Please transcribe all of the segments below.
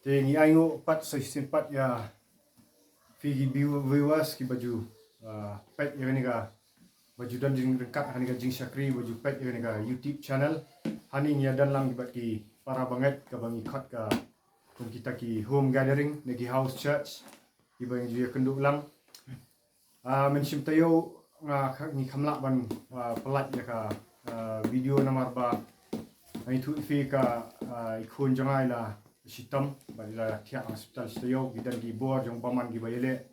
Ngi ayo pat sa simpat ya figi viewers ki baju pet ya ni ka baju dan jing dekat hani ka jing syakri baju pet ya ni ka YouTube channel hani nya dan lang bat ki para banget ka bangi khat ka kung kita ki home gathering nagi house church ki bang ju kenduk lang mensim tayo nga ni kamla ban pelat ya ka video nomor ba ai tu fi ka ikun jangai la sitam balila kia hospital stayo gidan gi bor jong paman gi bayele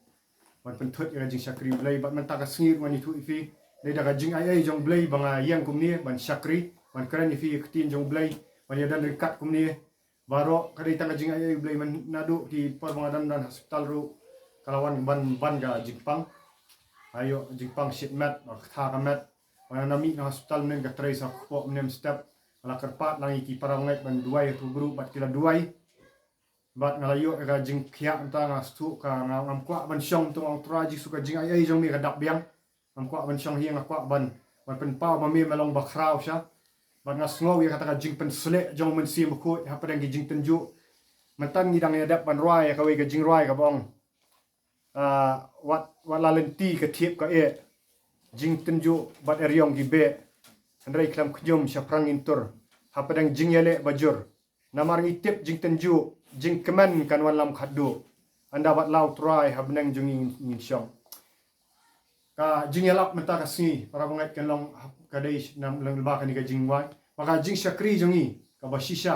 man pentut ya jing syakri blai bat man taka sngir man itu ifi le daga jing ai jong blai banga yang kumni ban syakri man kran ifi ketin jong blai man ya dan dekat kumni baro kadai taka jing ai blai man nadu ki permangadan dan hospital ru kalawan ban ga jingpang ayo jingpang shitmat tha kamat man nami na hospital men ga trace ko nem step ala kerpat langi ki para ngai ban duai tu group bat kila duai bat ngalayo ka jing khia anta nga stu ka ngam kwa ban syong tu ang traji suka jing ai jong mi ka dak biang ngam kwa ban syong hiang kwa ban pen pau ma mi melong bakrau sya bat nga sngow ya kata ka jing pen sle jong men sim ko ha padang ki jing tenju mantan ngidang ya dak ban roi ka we ka jing roi ka bong wat lalenti ka thiep ka e jing tenju bat eryong gi be andrai klam knyum sya prang intur ha padang jing yele bajur namar ngitip jing tenju jing kemen kan wan lam khadu anda bat lau try habnang jung in syong ka jing yalap menta kasni para bangat kan long kadai nam lang ba kan ka jing wan maka jing syakri jungi ka basisha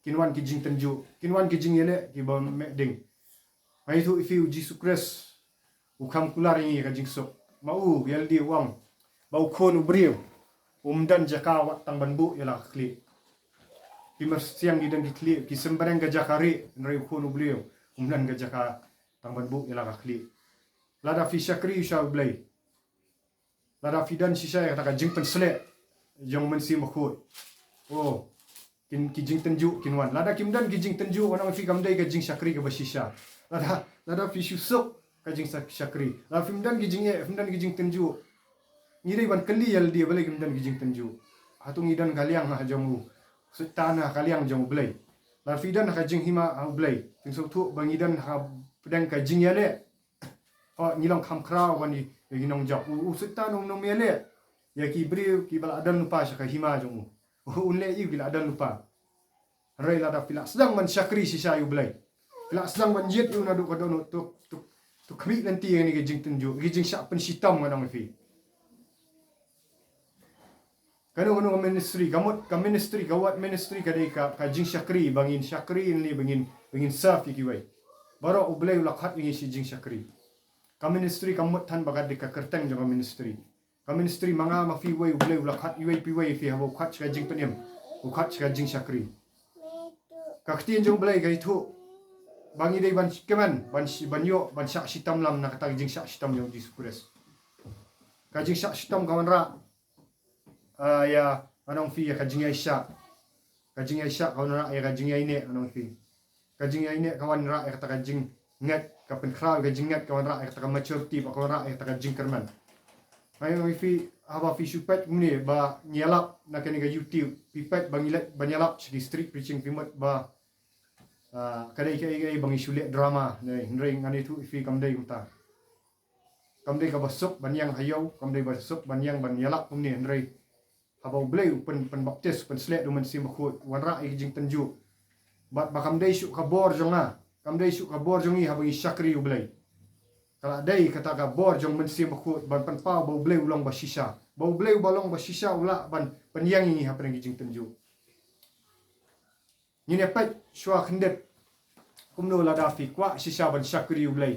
kinwan ki jing tenju kinwan ki jing yele ki ba meding mai tu ifi Jesus Christ ukam kulari ka jing sok mau yaldi wang bau kon ubriu dan jaka tang banbu yala kli Timur siang di dan dikli ki sembarang gajah kari nrai khunu beliau umlan gajah ka tangban bu ila kakli lada fi syakri sha blai lada fi dan sisa ya kata jing pen sle jong men si makhut oh ki jing tenju kinwan lada kim dan ki jing tenju wana fi kamdai ka jing syakri ka basisha lada fi susuk ka jing syakri lada fi dan ki jing ki jing tenju ngiri ban kali yal dia balai kim dan ki jing tenju hatung idan kaliang ha jomu sutana kaliang jong blai la fidan ka jing hima ha blai ting so tu bangidan ha pedang ka jing yale ha nilong kham kra wani ginong jak sutana nom yale ya ki bri ki bala adan lupa sha ka hima jong unle yu bila adan lupa rai la da pila sedang man syakri sisa yu blai pila sedang man jet yu nadu ka dono tu kami nanti ni ke jing tenju ke jing syak pen sitam ngadang fi kanu ministry gamut ka ministry gawat ministry kadai ka jing syakri bangin syakri ni bangin saf ki wai baro ublai lakhat ni si jing syakri ka ministry kamut than bagad de ka kerteng jong ministry ka ministry manga ma fi wai ublai lakhat yu pi wai fi habo khat ka jing penem ukhat ka jing syakri ka ktin jong blai ga itu bangi dei ban keman ban yo ban syak sitam lam na kata jing syak sitam jong Jesus Christ ka jing syak sitam kawan ra ya anong fi ka jing Aisha kawan ra ya ka jing ine anong fi ka jing ine kawan ra ya ka jing ngat ka pen khrau ka jing ngat kawan ra ya ka maturity pa kawan ra ya ka jing kerman ayo fi aba fi supet muni ba nyalap na ka YouTube pipet bangilat banyalap di street preaching pimot ba kadai kai bangi sulit drama nei nring ani tu fi kamdai uta kamdai ka basuk banyang hayau kamdai basuk banyang banyalap muni nrai habau blai pen baptis pen slek du men sim khut wanra i jing tenju bat bakam dai su kabor jonga kam dai su kabor jongi habu syakri u blai kala dai kata ka bor jong men sim khut ban pen pa bau blai ulong basisha bau blai balong basisha ula ban penyang ini ha pen jing tenju ni ne pat shwa khendet kumno la da fi kwa shisha ban syakri u blai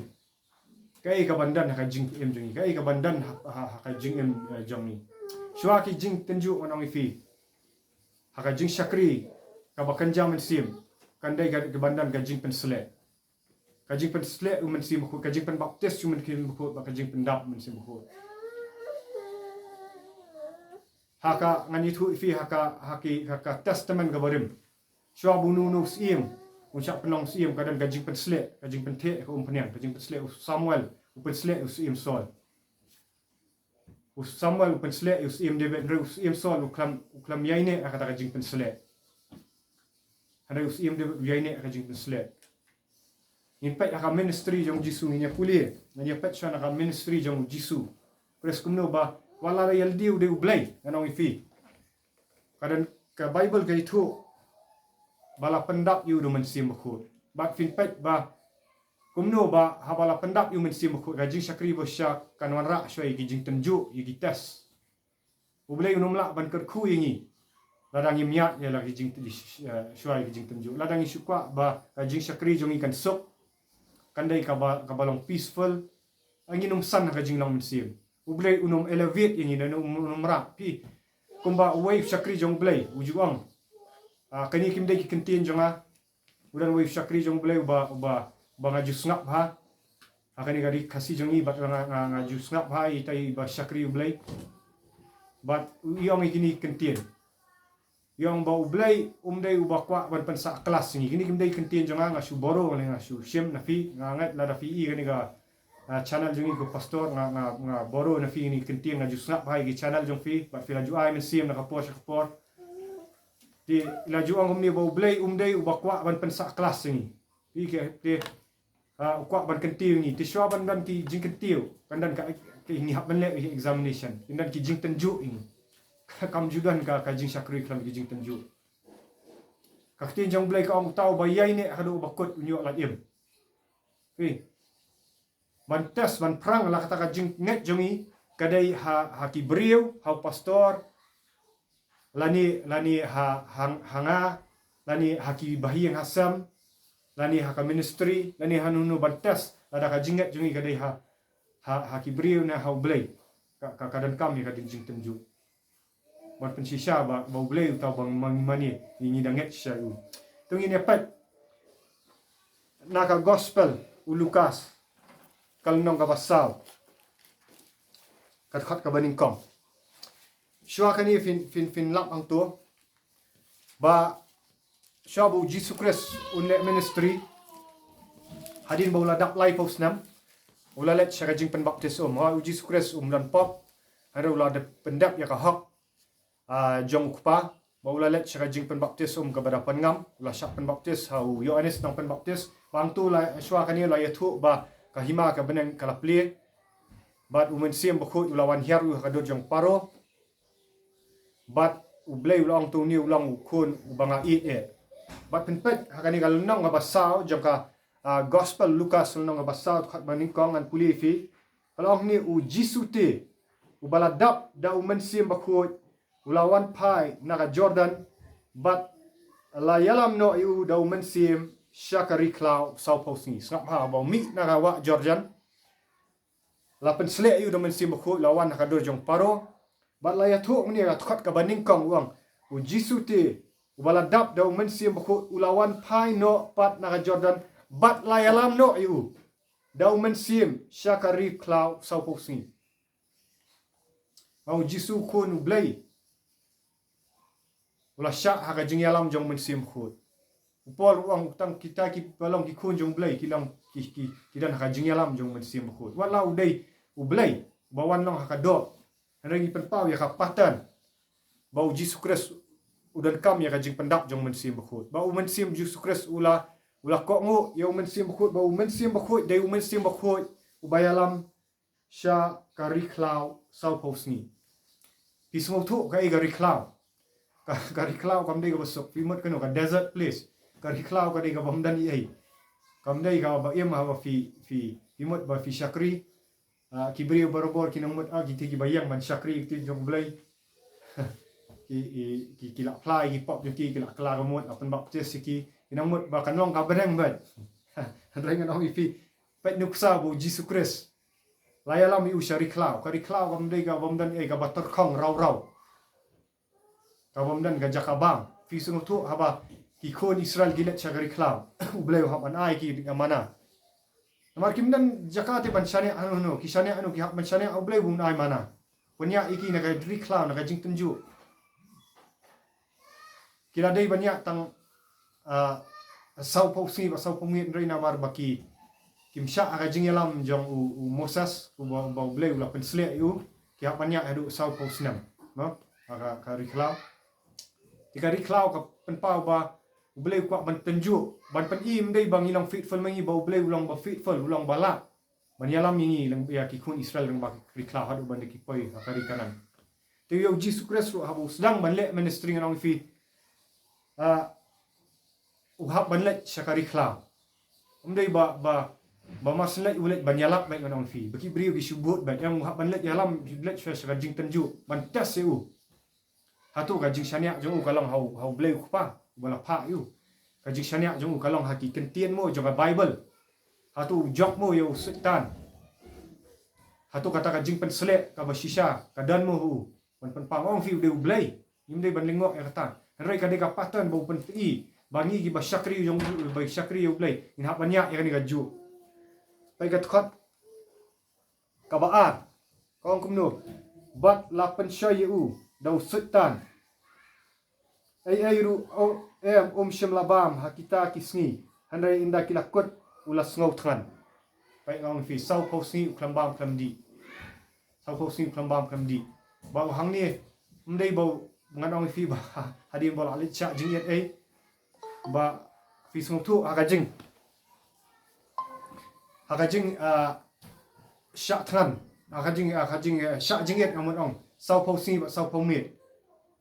kai ka bandan ha jing em jongi kai ka bandan ha jing em jongi shwa ki jing tenju onong ifi haka jing syakri ka bakanja men sim kandai ga bandan ga jing pen sle men sim ko ka jing pen baptis men kin ko ka jing pen dap men sim ko haka ngani thu ifi haka testament ga barim shwa bunu nu sim ucap penong sim kadang ga jing pen sle ka jing pen the ko penyang ka jing pen sle Samuel pen sle sim Saul Samuel pen sle im David rus im Saul uklam yaine akata ka jing pen sle ada im David yaine ka jing pen sle Impet aka ministry jong Jisu ni puli. Ngani pet shan aka ministry jong Jisu. Kres kumno ba wala la yaldi ude ublay anong ifi. Kadan ka Bible ka itu bala pendap yu do mensim bakut. Bat fin pet ba kumno ba habala pendap yu mensim bakut gajing syakri bo syak kanwan ra syai gijing tenju yu gites. Ublay unumla ban kerku yingi. Ladang imiat ya lagi jing syai gijing tenju. Ladang isukwa ba gajing syakri jong ikan sok. Kandai kabalong peaceful. Angin san gajing lang mensim. Ublay unum elevate yang ini unum rak pi kumba wave syakri jong blay ujuang kani kimdai ki kentin jonga udan wave syakri jong blay ba ngaju ngap ha kani gadi kasi jongi bat ngaju ngap ha itai ba syakri blay bat yong ikini kentin yong ba blay umdai uba kwa ban pensa kelas ni kini kimdai kentin jonga ngasu boro ngasu shem nafi ngangat la dafi kani ga channel jongi ko pastor nga boro na fi ni kentin nga jusnap hai gi channel jong fi ba fi laju ai men sim na kapor kapor ti laju ang ni bo blay umdai ubakwa ban pensa kelas ni fi ke ti ukwa ban kentin ni ti shwa ban ki jing kentiu kandan ka ni hap ban le examination indan ki jing tenju ini kam judan ka jing syakri klam ki jing tenju ka tin jong blay ka ong tau ba yai ne hadu bakut unyo la im fi ban tes ban perang lah kata jing net jongi kadai ha ki beriu ha pastor lani hanga lani ha ki bahiyang hasam lani ha ka ministry lani hanunu ban tes ada ka jinget jongi kadai ha ki beriu na ha blay ka kadan kami ka jing tenju ban pensisya ba blay tau bang mani ini danget syaru tungi ne pat naka gospel Lukas kalnong ka basal kat baning kom shwa kani fin lap ang to ba shabu Jesus Christ unle ministry hadin ba ula dak life of nam ula let syarajing penbaptis ha Jesus Christ dan pop ada ula de pendap ya ka hak jong kupa ba ula let syarajing penbaptis kepada pengam ula syak penbaptis ha Yohanes nang penbaptis bang tu la shwa kani la yatu ba kahima ka benang kala pli bat umensim bakut ulawan hiaru ka do jong paro bat ublay ulang tu ni ulang ukun ubanga bat penpet hakani kalnong nga basaw jong ka gospel Lukas nong nga basaw khat maningkong an puli fi kalong ni u jisute ubaladap da umensim bakut ulawan pai naga Jordan bat la yalam no yu da umensim syakari klau sau posni ngap ha ba mi na wa Georgian lapen slek yu domen sim khu lawan ka do jong paro bat la ya thu ni ga thot ka baning kong wang u jisu te ubala dap da men sim khu ulawan pai no pat na Jordan bat la ya lam no yu da men sim syakari klau sau posni au jisu khu nu blay ula syak ha ga jing yalam jong men sim khu Upol uang tang kita ki balong ki kun jong blay kilang ki dan ha jing yalam jong men sim bakut wala udai ublay bawan long ha do rangi penpau ya ka patan bau Jesus Christ udan kam ya ka jing pendap jong men sim bakut bau men sim Jesus Christ ula kok ngu ya men sim bakut bau men sim bakut dai men sim bakut ubayalam sya kari klau sau posni pismo tu ka gari klau kari klau kam dei ka besok pimot keno ka desert place kari klau ka dei ka bomdan ai kam dei ka ba em ha fi imot ba fi syakri kibri barobor kinamot giti ki bayang man syakri ti jong blay ki la fly ki pop ki la kala gamot apan baptis ki kinamot ba kanong ka benang bat handrai ngang fi pet nuksa bu Jesus Christ layalam yu syari klau kari klau kam dei ka bomdan ai ka bator khong raw ka bomdan ga jakabang fi sungu tu haba ki kon Israel gilet syakari klau ublay ha man ai ki mana Namar kimdan Jakarta ban syane anu ki syane anu ki hak ban syane ublay bung ai mana punya iki na ka dri klau na ka jing tunju kila dei banyak tang sau pausi ba sau pumit rei na mar baki kimsha ka jing yalam jong u Moses u ba ublay ula pensle yu ki hak banyak adu sau pausinam no ka ri klau ka penpau ba Ublay kuat ban tenjuk ban pen im dai bang ilang faithful mangi ba ublay ulang ba faithful ulang bala ban yalam ini lang ya ki kun Israel lang ba rikla hadu ban ki poi akari kanan te yo Jesus Christ ru habu sedang ban le ministry ngang fi uhab ban le syakari khla umdai ba maslet ulet ban yalap baik ngang fi baki beri ki subut ban yang uhab ban le yalam let syakari jing tenjuk ban tes eu hatu ka jing syania jong kalang hau blay kupa bala pha yu ka jing syania jong kalang haki kentien mo jong Bible hatu jok mo yo setan hatu kata ka jing pen selek ka ba shisha ka dan mo hu pen pangong fi de blay nim de ban lingok ya kata rai ka de ka patan bo pen fi bangi gi ba syakri jong ba syakri yo blay in hap banyak ya ni ka ju pai ka khot ka ba at kong kumno bat la pen shay yu dau setan ai ru om shem labam hakita kisni handai inda kilakut ulas ngau than pai ngong fi sau ko sni klambam klamdi sau ko sni klambam klamdi ba hang ni mdei bo nganong fi ba hadi bol ali cha jing yet ai ba fi sung tu agajing sha than agajing sha jing yet amon ong sau ko sni ba sau ko mit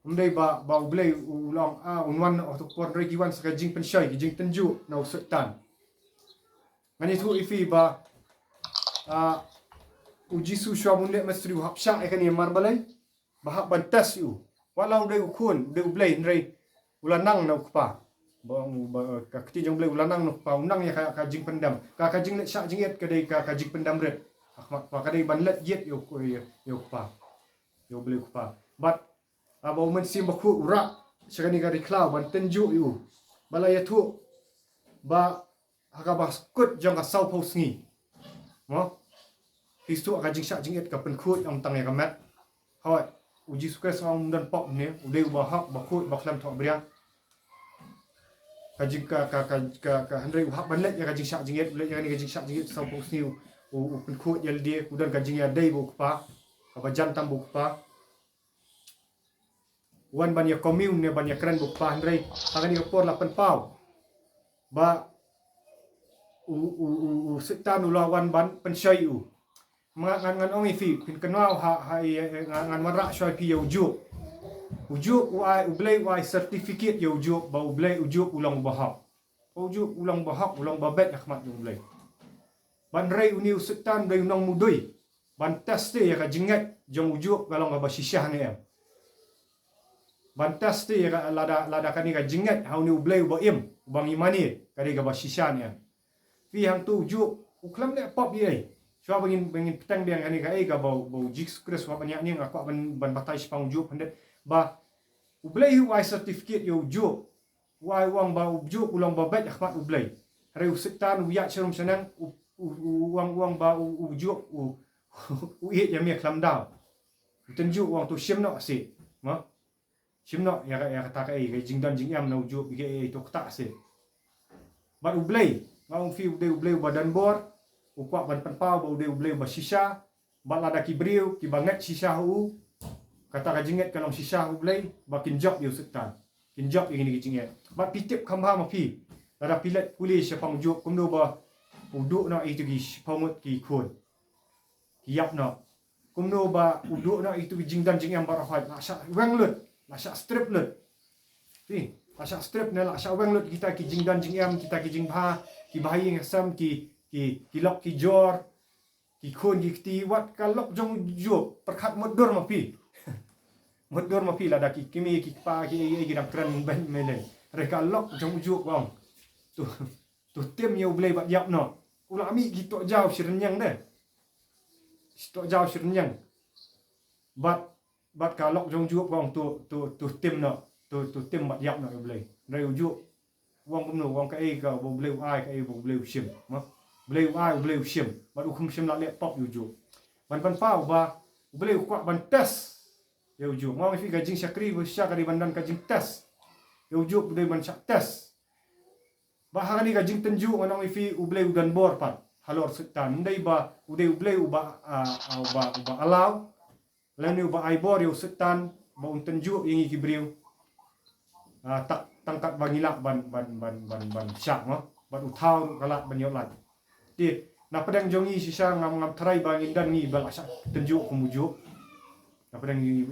mdei ba ublei ulong unwan of por reki wan sa jing pen shai jing tenju na setan ngani tu ifi ba uji su shwa munde mastri hap sha ekani marbalai ba hap bantas yu walau dei ukun dei ublei ndrei ulanang na ukpa ba ka kti jong blei ulanang no pa unang ya ka jing pendam ka jing le sha jing yet ka dei ka jing pendam ret akmak pa ka dei ban let yet yo ukpa yo blei ukpa but abo men sim baku ura sekani ka riklau ban tenju yu balaya tu ba haka baskut jong ka sau pos ni mo histu ka jing sha jing et ka pen khut ong tang ya ka mat hoi uji suka sang dan pop ni udai ba hak ba khut ba klam thok bria ka jing ka handai hak ban let ya ka jing sha jing et let ya ni ka jing sha jing et sau pos ni u pen khut yel dia udan ka jing ya dai bu pa ka ba jan tam bu pa wan banyak commune ne banyak keren bu pa handai hangani ka por la pen pau ba setan ulawan ban pensyai u ngan ong ifi pin kenal ngan marak syai pi ujuk uai ublei uai certificate ujuk ba ublei ujuk ulang bahak ulang babet akhmat ublei ban rei uniu setan rei unang mudui ban teste ya ka jingat jong ujuk galong ba shisah ne em ban teste ya lada kani ka jingat hauni ublei ba im bang imani kadi ka ba shisah ne fi hang tu ujuk uklam le pop ye so bangin petang biang ani ka ka bau jiks kres wa banyak ni aku ban batai spang ujuk hendet ba ublei uai certificate yo ujuk uai wang ba ujuk ulang ba bet akhmat ublei hari usetan uyak serum senang uang ba ujuk uit ya mi klam dau tenju uang tu sim no si ma sim no ya kata ka jingdan jingam na ujuk ke to tak si ba ublei ngau fi ublei badan bor ukwa ban penpau ba ublei ba shisha ba lada ki briu ki banget shisha hu kata ka jinget kalong shisha ublei ba kinjok yo setan kinjok ini ki jinget ba pitip khamha ma fi lada pilet pulis pang juk kumdo ba uduk na itu ki pamut ki khun ki yap na kumdo ba uduk na itu ki jingdan jingam ba rafat la sha weng lut la sha strip lut fi la sha strip ne la sha weng lut kita ki jingdan jingam kita ki jingba ki bayi ngasam ki lok ki jor ki khun ki ti wat kalok jong jo perkhat modur ma pi modur ma pi la da ki kimi ki pa ki dam kran ben melen reka lok jong jo bang tu tem yo blei bat yap no ulami ki tok jauh sirnyang de tok jauh sirnyang bat kalok jong jo bang tu tem no tu tem bat yap no blei rei jo wang kumno wang ka ka bo blei ai ka bo blei sim ma blei sim ba ukum sim la le pop yuju ban pau ba blei kwa ban tes yuju ngong fi gajing syakri bo syak dari bandan gajing tes yuju blei ban syak tes ba hangani gajing tenju ngong fi blei udan bor pat halor setan ndai ba blei ba alaw lani ba ai bor yu setan ba un tenju ingi kibriu tak tangkat bangilak ban syak ban utau kalat ban yolat di na pedang jongi sisa ngam terai bangin dan ni bal asak tunjuk kumujuk na pedang ni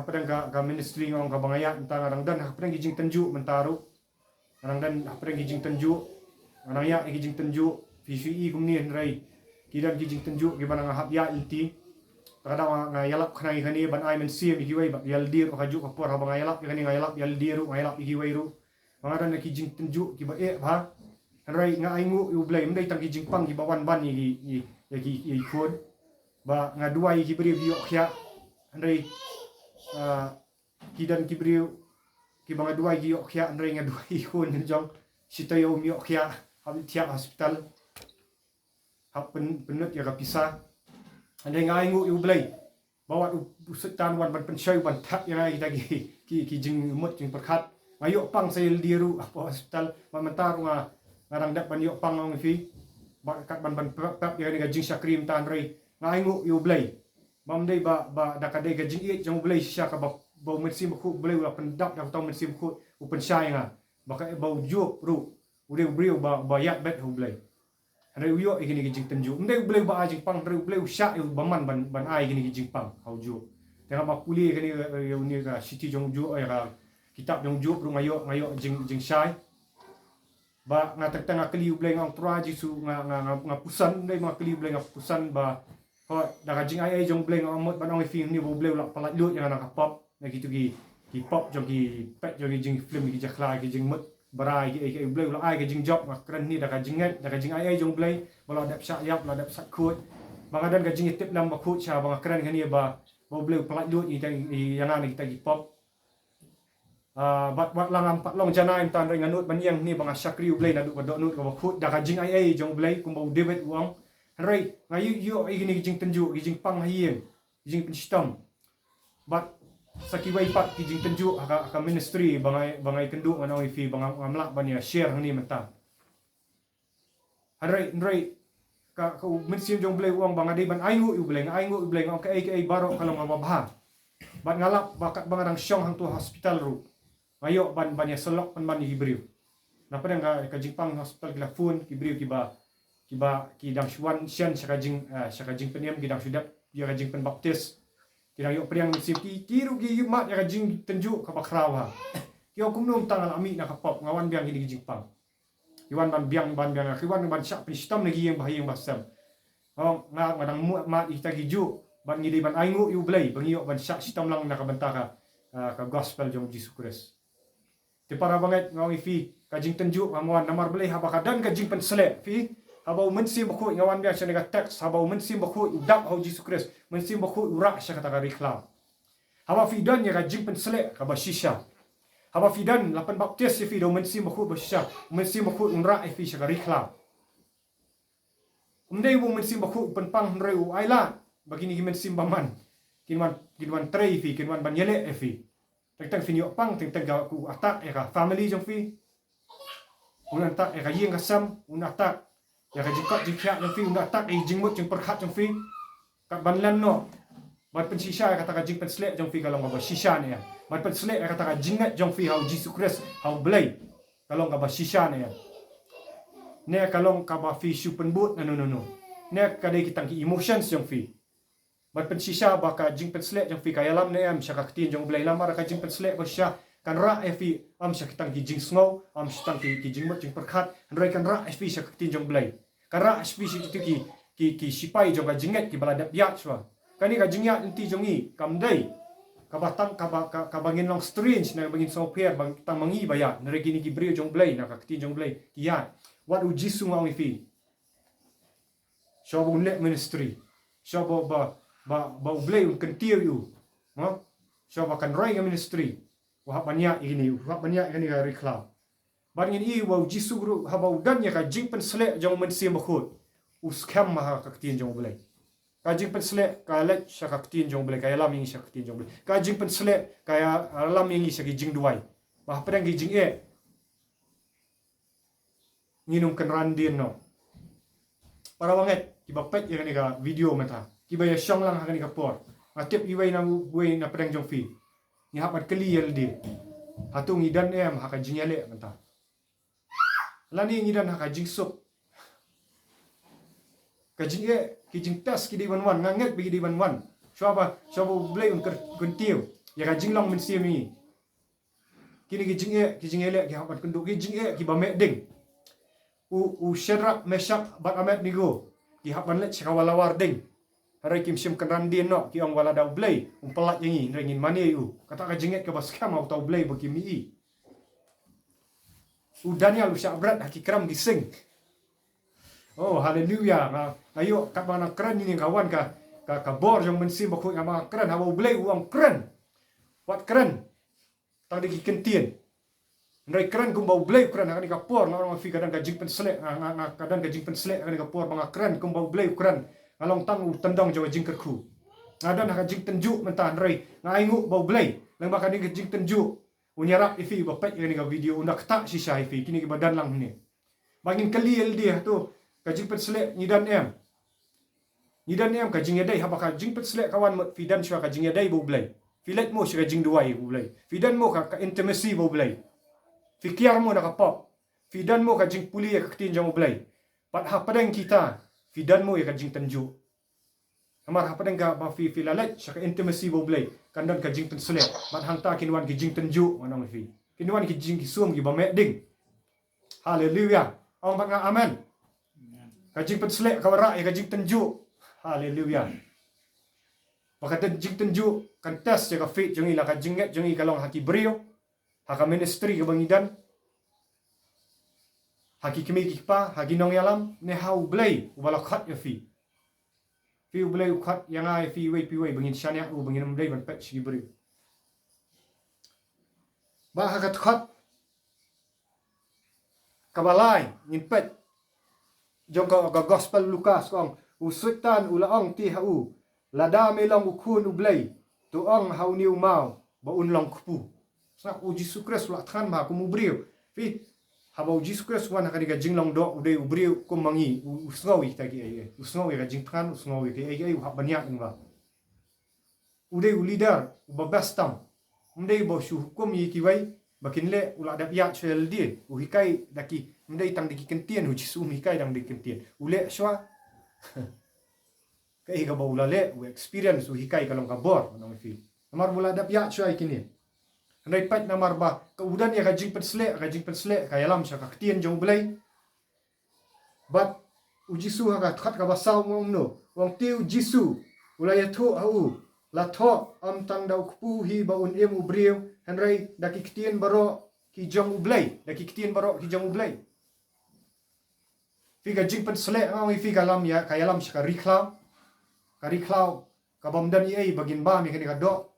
pedang ka ministry ngong ka bangaya tentang orang dan pedang gijing tunjuk mentaru orang dan pedang gijing tunjuk orang ya gijing tunjuk VCE kumni rai kidan gijing tunjuk gimana ngahap ya ilti kadang ngayalap kena ikani ban ai men sim ikiwai ba yaldir ka juk kapor ha ngayalap ikani ngayalap yaldiru ngayalap ikiwai ru mangadan kijing tunjuk ki ba ba rai nga aingu u blai mdai tang kijing pang ki bawan ban i khod ba nga duai ki bri biok khya rai kidan ki bri ki banga duai ki yok khya rai nga duai khon jong sitayo mi yok khya habis tiap hospital hap penut ya kapisa andai nga aingu u blai bawa usutan wan ban pensai ban tak yang ai tagi ki jing mut jing perkhat ngayok pang sayel diru apa hospital mamentar nga ngarang dak ban yok pang ngong fi kat ban pap ya ni jing syakrim tan rei ngaingu yu blai bam dei ba dak adai ga jing jong blai sya ka ba mesim khu blai wa pendap dak tau mesim khu u pensai nga ba bau jup ru ude briu ba yat bet hu blai rei yo igini jing tenju ndai blai ba jing pang rei blai sya yu baman ban ai igini jing pang hau ju tengah ba puli gani yu ni ga city jong ju ya kitab jong ju ru ngayo jing syai ba nga tengah keliu bleng ang tura jisu nga pusan dai ma keliu bleng pusan ba ho da jing ai jong bleng amot ban ong film ni bo bleu la palat lut yang nak pop na gitu ki pop jong ki pet jong jing film ki jakhla ki jing mut barai ki bleu la ai ki jing job nga keren ni da jing ai jong bleng bola dap syak yap la dap sat khut bang adan ka jing tip lam ba khut cha bang keren kan ni ba bo bleu palat lut ni yang ana kita ki pop bat lang pat long jana tan ring anut banyang ni bang syakri blai nadu badok nut ka khut da jing ai jong blai kum bau david wang rai ngayu yo igini jing tenju jing pang hayen jing penstam bat sakiwai pat jing tenju ka ministry bangai kenduk mana fi bang amlak bania share ni menta rai ka mensim jong blai wang bang adi ban ayu blai ngau ka ai baro kalau ngabah bat ngalap bakat bangarang syong hang tu hospital ru ngayo ban ya selok ban hibriu na pedang ka jingpang hospital kila phone hibriu ki dang shuan sian syaka jing peniam ki dang sudak ya ka jing pen baptis ki dang yo priang sim ki kiru ki mat ya ka jing tenju ka bakrawa ki okum num tangal ami na ka pop ngawan biang ki jingpang iwan ban biang ki wan ban syak pistam lagi yang bahayang basam ngadang mat ita ki ju ban ngidi ban aingu yu blai bangiyo ban syak sitam lang na ka bantaka ka gospel jong Jesus Christ ti para banget ngawi fi kajing tenju ngawan namar blai haba kadan kajing pen selek fi haba mensim bakhu ngawan biang senega teks haba mensim bakhu udap hau Jesus Christ mensim bakhu urak sya kata rikla haba fi dan ya kajing pen selek ka basisha haba fi dan lapan baptis fi do mensim bakhu basisha mensim bakhu urak fi sya rikla umdai bu mensim bakhu pen pang reu aila bagini ki mensim baman kinwan trei fi kinwan banyele fi tentang finyo pang tentang ga ku atak ya ka family jong fi un atak ya ka yeng kasam un atak ya ka jikot jikya jong fi un atak e jingmut jong perkhat jong fi ka banlan no ban pensisha kata ka jing penslek jong fi kalau ngaba shisha ne ya ban penslek kata ka jingat jong fi hau Jesus Christ hau blai kalau ngaba shisha ne ya ne kalau ka ba fi super boot no ne ka dei kitang ki emotions jong fi bat pensisha baka jing penslek jong fi kaya lam ne am syaka ktin jong blai lamar ka jing penslek ba sya kan ra fi am syak kitang ki jing snow am syang ki jing mot jing perkhat rai kan ra fi syak ktin jong blai kan ra fi ki sipai jong ka jinget ki balada biat swa kani ka jingyat inti jong i kamdai ka batang ka bangin long strange na bangin so pair bang tang mangi bayat na gini ki brio jong blai na ka ktin jong blai kiat wat u jisu ngawi fi so bung le ministry so ba blai un kentir yu no so ba kan rai ministry wa banyak ini ga rikla ban ini wa jisu guru ha ba udan ya ka jing pen slek jong men sim bakhut us kham ma ka tin jong blai ka jing pen slek ka let syak tin jong blai ka lam ing syak tin jong blai ka jing pen slek ka lam ing syak jing duai ba pedang gi jing nginum kan randin no para wanget ki ba pet ya ni ka video meta kibaya syang lang hakani kapor ngatip iway na pedang jong fi ni hapat keli yeldi Hatu ngidan em haka jing ele mentah. Lani ngidan haka jing sup. Ka jing e ki jing tas ki di wan nganget bi di wan. Siapa boleh ungker kuntiu. Ya ka jing long men sim ni. Kini ki jing ele ki hapat kenduk ki jing e ki ba me ding. U Shadrach Meshach bat amet nigo. Ki hapan let chakawalawar ding. Harai kim sim kan din no ki ong wala dau blay pelat yang ni ringin mani u kata ka jinget ke bas kam au tau blay bagi mi i u Daniel u syak berat haki kram gising. Oh haleluya ayo kat mana keren ni kawan ka bor yang mensim bakui ama keren hawa blay uang keren wat keren tang di kentien Nrai keren kumbau blay keren akan ka por na orang fi kadang ka jing pen selek kadang ka jing pen selek akan ka por banga keren kumbau blay keren along tang u tendang jawa jing kerku. Ngadan haka jing tenjuk mentan rai ngaingu bau blay lang baka ni jing tenjuk unyarap ifi bapet ni ka video undak tak sisa ifi kini ke badan lang ni. Bangin kali dia tu ka jing pet selek nyidan em. Nyidan em ka jing yadai haba ka jing pet selek kawan fidan syua ka jing yadai bau blay. Filet mo syua jing duai bau blay. Fidan mo ka intimacy bau blay. Fikir mo nak pop. Fidan mo ka jing puli ka ketin jang bau blay. Pat ha padang kita fidan mo ya ka jing tenjuk. Amar ha padang ka ba fi lalet syaka intimacy bo blay. Kandan ka jing ten selek. Mat hang ta kinwan ki jing tenjuk manang fi. Kinwan ki jing ki suam ki ba me ding. Haleluya. Ong ba nga amen. Ka jing pen selek ka wara ya ka jing tenjuk. Haleluya. Bakata jing tenjuk kan tes ya ka fit jongi la ka jinget jongi kalong haki brio. Haka ministry ka bangidan. Haki kimi kipa, haki nong yalam, ne hau blay, ubala khat ya fi. Fi blay khat yang ai fi wei bangin syanya u bangin blay ban patch gi beri. Ba haka khat kabalai ngin pet. Jong ka gospel Lukas kong usutan ulaong ti hau. Lada melong ukun u blay. Tu ong hau niu mau ba un long kupu. Sa u Jesus Christ la than ma ku mu brio. Fi habau Jesus Christ wan haka diga jinglong do ude ubri ko mangi usngawi tagi ai usngawi ka jingthan usngawi ke ai hab banyak ngba ude u leader ba bestam mdei bo shu hukum yi kiwai bakin le ula da ya chel di u hikai daki mdei tang diki kentien hu jisu hikai dang diki kentien ule shwa kai ga ba ula le u experience u hikai kalong ka bor nang fi amar mula da ya chwa kini Andai pat namar ba kemudian ya kajing pensle ka yalam sya ka ktien jong blai bat ujisu ha ka khat ka basau mong no wong tiu jisu ulaya tho au la tho am tang dau kpu hi ba un em ubriu henrai daki ktien baro ki jong blai daki ktien baro ki jong blai fi ka jing pensle ngau fi ka lam ya ka yalam sya ka riklau ka bamdan ai bagin ba mi ka do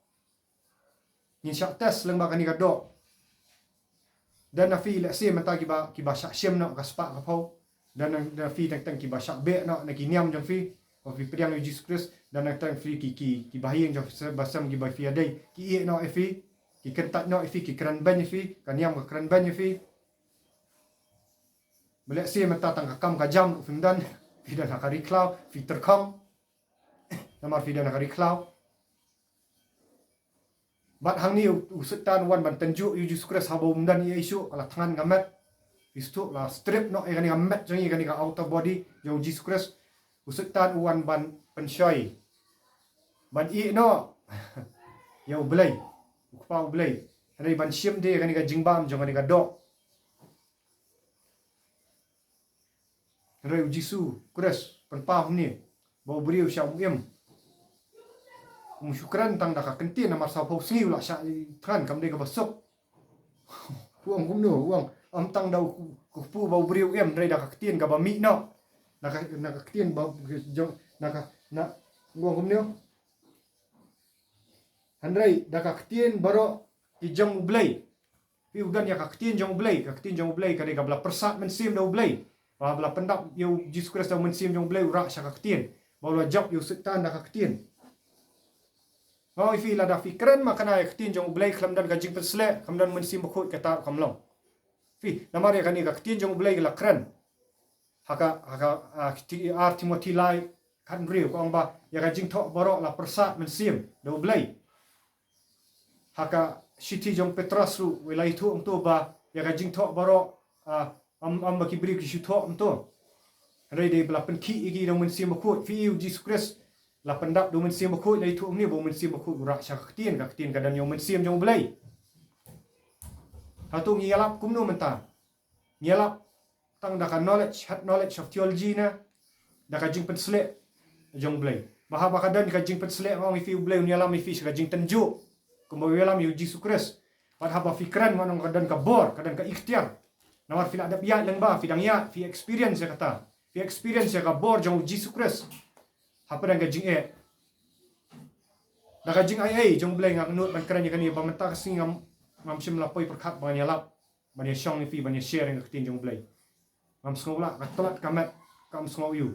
Nin syak tes lang ba kani kado. Dan na fi la si mata ki ba syak syem no ka spa ka pau. Dan na fi tang ki ba syak be no na ki niam jang fi. O fi priang Jesus Christ dan na tang fi ki bahing jang basam ki ba fi adai. Ki e no e fi. Ki kentat no e fi ki kran ban e fi. Ka niam ka kran ban e fi. Belak si mata tang ka kam ka jam fi dan. Fi dan ka riklau fi terkong. Namar fi dan ka riklau. Bat hang ni usutan wan ban tenjuk Jesus Christ habo mundan ye isu ala tangan ngamet istu la strip no e kani ngamet jangi kani ka outer body yo Jesus Christ usutan wan ban pensyai ban i no yo blai ukpa blai hari ban syem de kani ka jingbam jong kani ka do hari Jesus Christ penpa ni bau beriu syam syukran tang dak kentin namar sa pau singi ula sya tran kam de ka basok uang kum no uang am tang dau ku pu bau briu em dai dak kentin ka ba mi no nak kentin ba jong nak uang kum no handrai dak kentin baro ki jong blai pi udan ya ka kentin jong blai ka de ka bla persat mensim dau blai ba bla pendap yo Jesus Christ dau mensim jong blai ura sya ka kentin ba la job yo setan dak kentin Ngau ifi la da fikran makana ya ktin jong blai khlam dan ka jing pesle kham dan mensim khut kata kamlong fi namar ya kani ka ktin jong blai la kran haka Timothy lai kan riu ko ba ya ka jing tho boro la persat mensim do blai haka Shiti jong Petras ru wilai tu tu ba ya ka jing thok baro ba ki bri ki shu thok tu rai de bla pen ki igi dong men sim ko fi u Jesus Christ la pendap do men sim ko lai tu ni bo men sim ko ra sha ka tien ka dan yo men sim jong blai ha tu ngi yalap kum nu men ta yalap tang da ka knowledge of theology na da ka jing pen sle jong blai bah ba ka dan ka jing pen sle ngong fi blai ni yalam fi ka jing tenju kumbo yalam yu Jesus Christ pat ha ba fikran ngon ka dan ka bor ka dan ka ikhtiar nawar fi adab ya lang ba fi dang ya fi experience ya kata fi experience ya ka bor jong Jesus Christ ha pa dan ka jing da ka jing ai jong blai ngak nut ban kran ya kan ni ba menta ka sing ngam sim la poi perkhat ba yalap ba ni shong ni fi ba ni share ngak tin jong blai ngam skola ka tolat ka mat kam sngo yu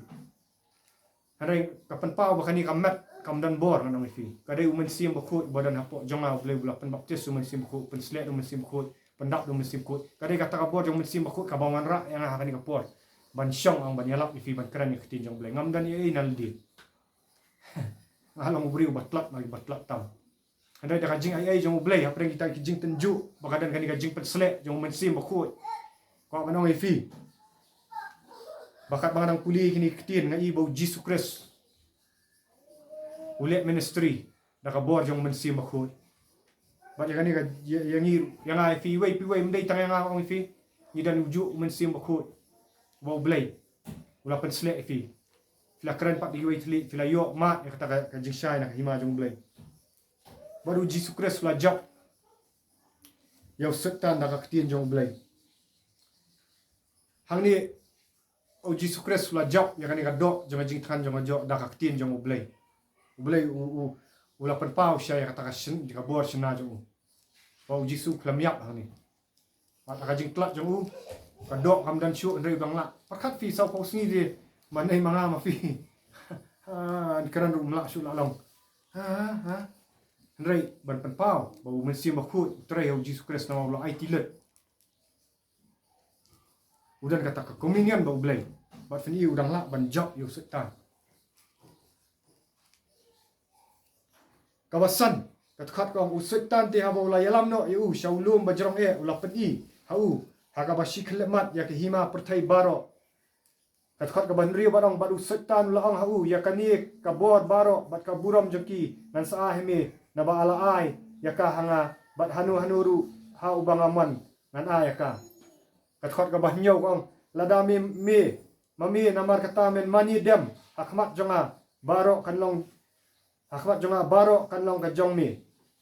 harai kapan pau ba kani kamat kam dan bor nang fi kadai umen sim ba khut badan hapo jonga blai bula pen baptis umen sim khut pen slet umen sim khut pendak umen sim khut kadai kata ka bor jong umen sim ba khut ka bawan ra yang ha kani ka por ban shong ang ban yalap fi ban kran ni khtin jong blai ngam dan ei nal di halong bri batlat mai batlat tam hadai da ka jing ai jong blai ha preng kita ki jing tenju ba kadan kani ka jing pen slet jong umen sim ba khut ko manong ai fi bakat bangang kuli kini ketin ngai bau Jesus Christ ulet ministry da ka bor jong men sim bakhut ba yang ni ka yang ai fi wei mendai tang yang ong fi ni dan uju men sim bakhut bau blai ula pen slek fi fila keren pak di wei tli fila yo ma ya kata ka jing shai na hima jong blai baru Jesus Christ la job yau setan da ka ketin jong blai hang ni o Jesus Christ la job ya kan ka do jong jing than jong jo da ka tin jong ublai ula pen pau sha ya kata ka shin ka bor shina jong o Jesus klam yap hang ni pa ka jing tlat jong ka do kam dan shu ndai bang la pakat fi sau pau sni di manai manga ma fi ha karan rum la shu la long ha ndai ban pen pau ba men sim ba khut trai o Jesus Christ na lo ai tilet udan kata ka communion ba ublai bat fini udang la ban job yu setan kawasan kat khat kong usetan ti ha bola yalam no yu shaulum bajrong ula peni hau ha ka ba shiklemat ya ke hima perthai baro kat khat ka ban ri barong badu setan la ong hau ya kani ka bor baro bat ka buram jeki nan sa heme na ba ala ai ya ka hanga bat hanuru ha ubang aman nan a ya ka kat khot ka bah nyau kong lada mami namar kata men mani dem hakmat jonga baro kanlong hakmat jonga baro kanlong ka jong mi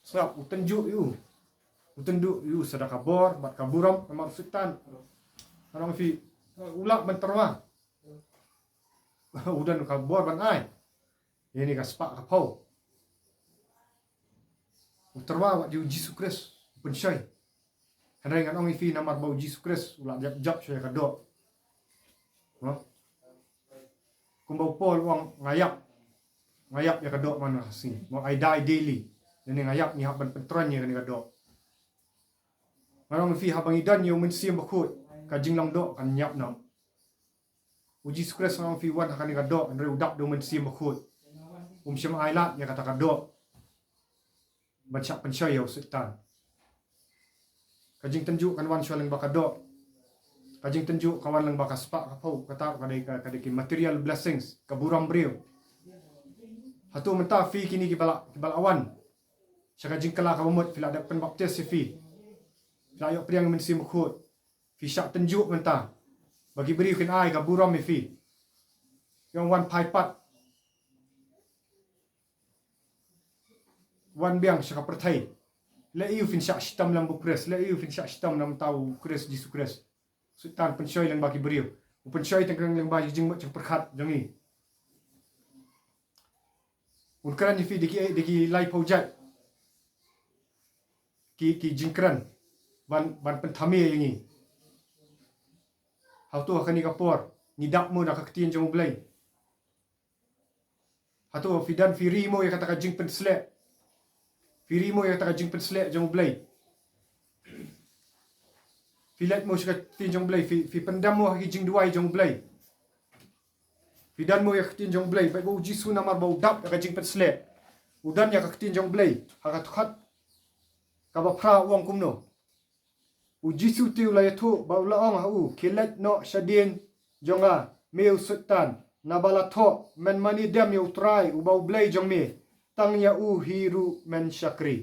sap utenju yu sadaka bor bat ka buram namar sultan anong fi ulak benterma udan ka bor ban ai ini ka spa ka pau uterwa wat yu Jesus Christ pensyai Henry ngan ong ifi namar bau Jesus Christ ula jap saya ka do. No? Kumbau pol wang ngayap ya ka do mana sing. Mo I die daily. Ini ngayap ni haban pentran ya ka do. Ngan ong ifi habang idan yo men sim bakut ka jinglang do kan nyap nam. Jesus Christ ngan ong ifi wan kan ka do Henry udak do men sim bakut. Syam ailat ya kata ka do. Baca pensyai yo setan. Kajing tenju kan wan syaleng bakado kajing tenju kawan lang baka spa kapau kata kadai material blessings kaburam brio hatu menta fi kini kibala awan sya kajing kala kawmut fila ada pen baptis fi fila yo priang men sim khut fi syak tenju menta bagi beri kin ai kaburam fi yang wan pai pat wan biang sya perthai la iu fin syak shitam lam bukres la iu fin syak shitam nam tau kres Jesus Christ sultan pensoi lang bagi beriu pensoi tengkang lang bagi jing macam perkhat jangi unkaran ni fi diki lai paujat ki jingkran ban penthame yangi hau tu akan ni kapor ni dak mo nak ketin jong blai hatu fidan firi mo ya kata ka jing pensle Firi mo yang tak jing penslek jong blai. Filet mo suka tin jong blai fi pendam mo haki jing duai jong blai. Fidan mo yang tin jong blai bai bau jisu namar bau dap ka jing penslek. Udan yang tin jong blai haka tukhat kaba pra uang kumno uji sutiu la yathu ba ula ong hau kilat no shadien jonga meu sultan nabala tho men mani dem yu try u bau blai jong me tang ya u hiru men shakri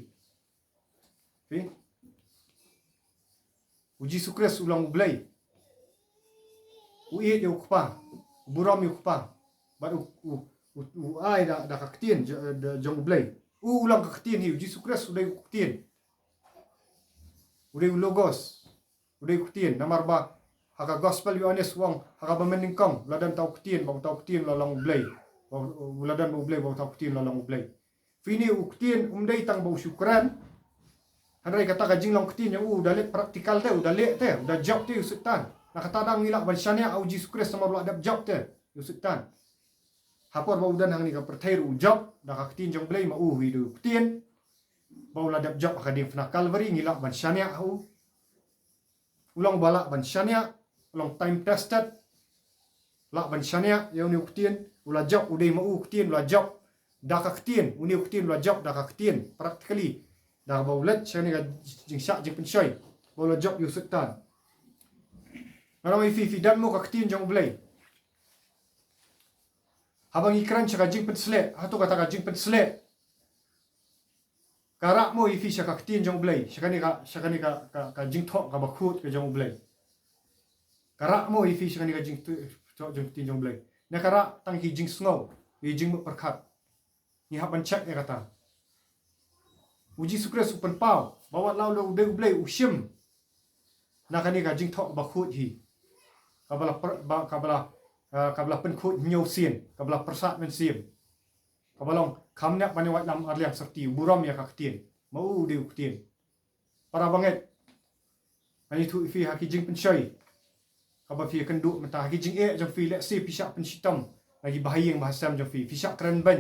uji sukres ulang blai u ye yu kpa buram yu kpa ba u ai da kaktien jong blai u ulang kaktien hi uji sukres udai kaktien udai logos udai kaktien namar ba haka gospel yu anes wang haka ba meningkong ladan tau kaktien la lang blai ladan ba blai ba tau kaktien la lang blai fini u kaktien umdai tang ba syukran Handai kata ka jinglang kaktien yang udah le praktikal te udah le te udah job te usutan nak kata dang ngilak ban syania au ji sukres sama bla dap job te usutan hapor ba udan hang ni ka perthai ru job da ka kaktien jong blai ma u hidu kaktien ba ula dap job ka di fna calvary ngilak ban syania au ulang bala ban syania ulang time tested la ban syania yang ni kaktien ula job udai ma u kaktien ula job da ka kaktien uni kaktien ula job da ka kaktien practically dah baulat syani ka jing syak jing pensoi bola job yu sultan ngarang fi dan mo ka kaktien jong blai habang ikran syaka jing pensle hatu kata ka jing pensle karak mo fi syaka kaktien jong blai syakani ka jing thok ka bakut ka jong blai karak mo fi syakani ka jing thok jong kaktien jong blai na karak tang ki jing snow i jing perkat ni haban check ya kata uji sukres upan pau bawa lau lau de blai ushim nakani ka jing thok bakut hi kabala penkhut nyau sien kabala persat men sim kabalong kamnak bani wat lam arliam sakti buram ya kaktien mau de kaktien para banget ani tu fi haki jing pensoi kaba fi kenduk menta haki jing jong fi lek si pisak pensitam lagi bahayang bahasam jong fi pisak keren ban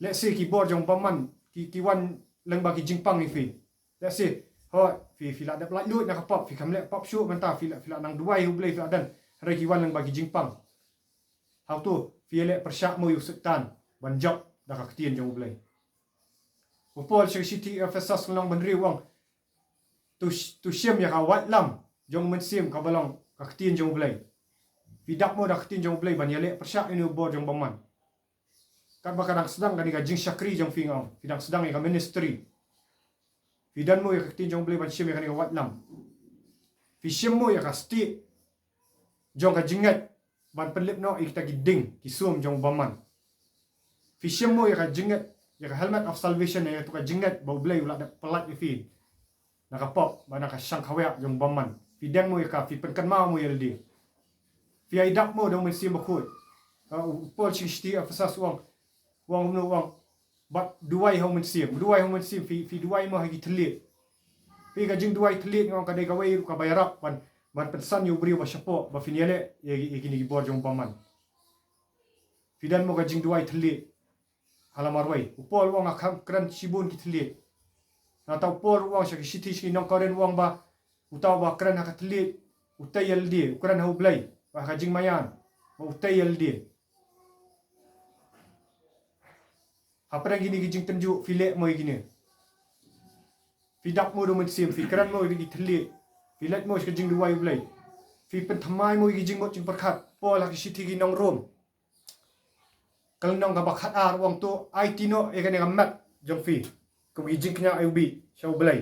let's say keyboard jong paman ki wan leng bagi jingpang ni fi let's say hot fi la dap like lut nak pop fi kamlek pop show menta fi la nang duai hu blai fi adan re ki wan leng bagi jingpang how tu fi le persyak mo yu sultan ban job da ka ktien jong blai upol city FSS long ban ri wang tu siam ya ka wat lam jong men sim ka balong ka ktien jong blai fi dak mo da ktien jong blai ban ya le persyak ini bo jong paman kan bakadang sedang kan jing syakri jong fingong fidang sedang ka ministry fidan mo ya kaktien jong blai ban syem ya kan wat lam fi syem mo ya ka sti jong ka jingat ban pelip no ikta giding ki sum jong baman fi syem mo ya ka jingat ya ka helmet of salvation ya tu ka jingat bau blai ulah da pelat fi naka pop bana ka syang khawa jong baman fidang mo ya ka fi penkan ma mo ya di fi aidak mo dong men sim bakut pol city afsas wang no wang bat duai hong men sim fi duai mo hagi telit fi ka jing duai telit ngong ka dei ka wei ka bayarap ban pensan yu brio ba syapo ba finiale ye gini gi bor jong paman fi dan mo ka jing duai telit halamar wei upol wang akam kran sibun ki telit na tau por wang syaki city shi nong karen wang ba utaw ba kran ka telit utayel di ukran ho blai ba ka jing mayan ba utayel di apa lagi ni gijing tenjuk filek mo gini fidak mo do men sim fi kran mo gi thli filet mo gijing duai blai fi pen thamai mo gijing mo jing perkhat pol hak city gi nong rom kal nong ga bakhat ar wang to IT no e kan ngamat jong fi ko gijing knya IB show blai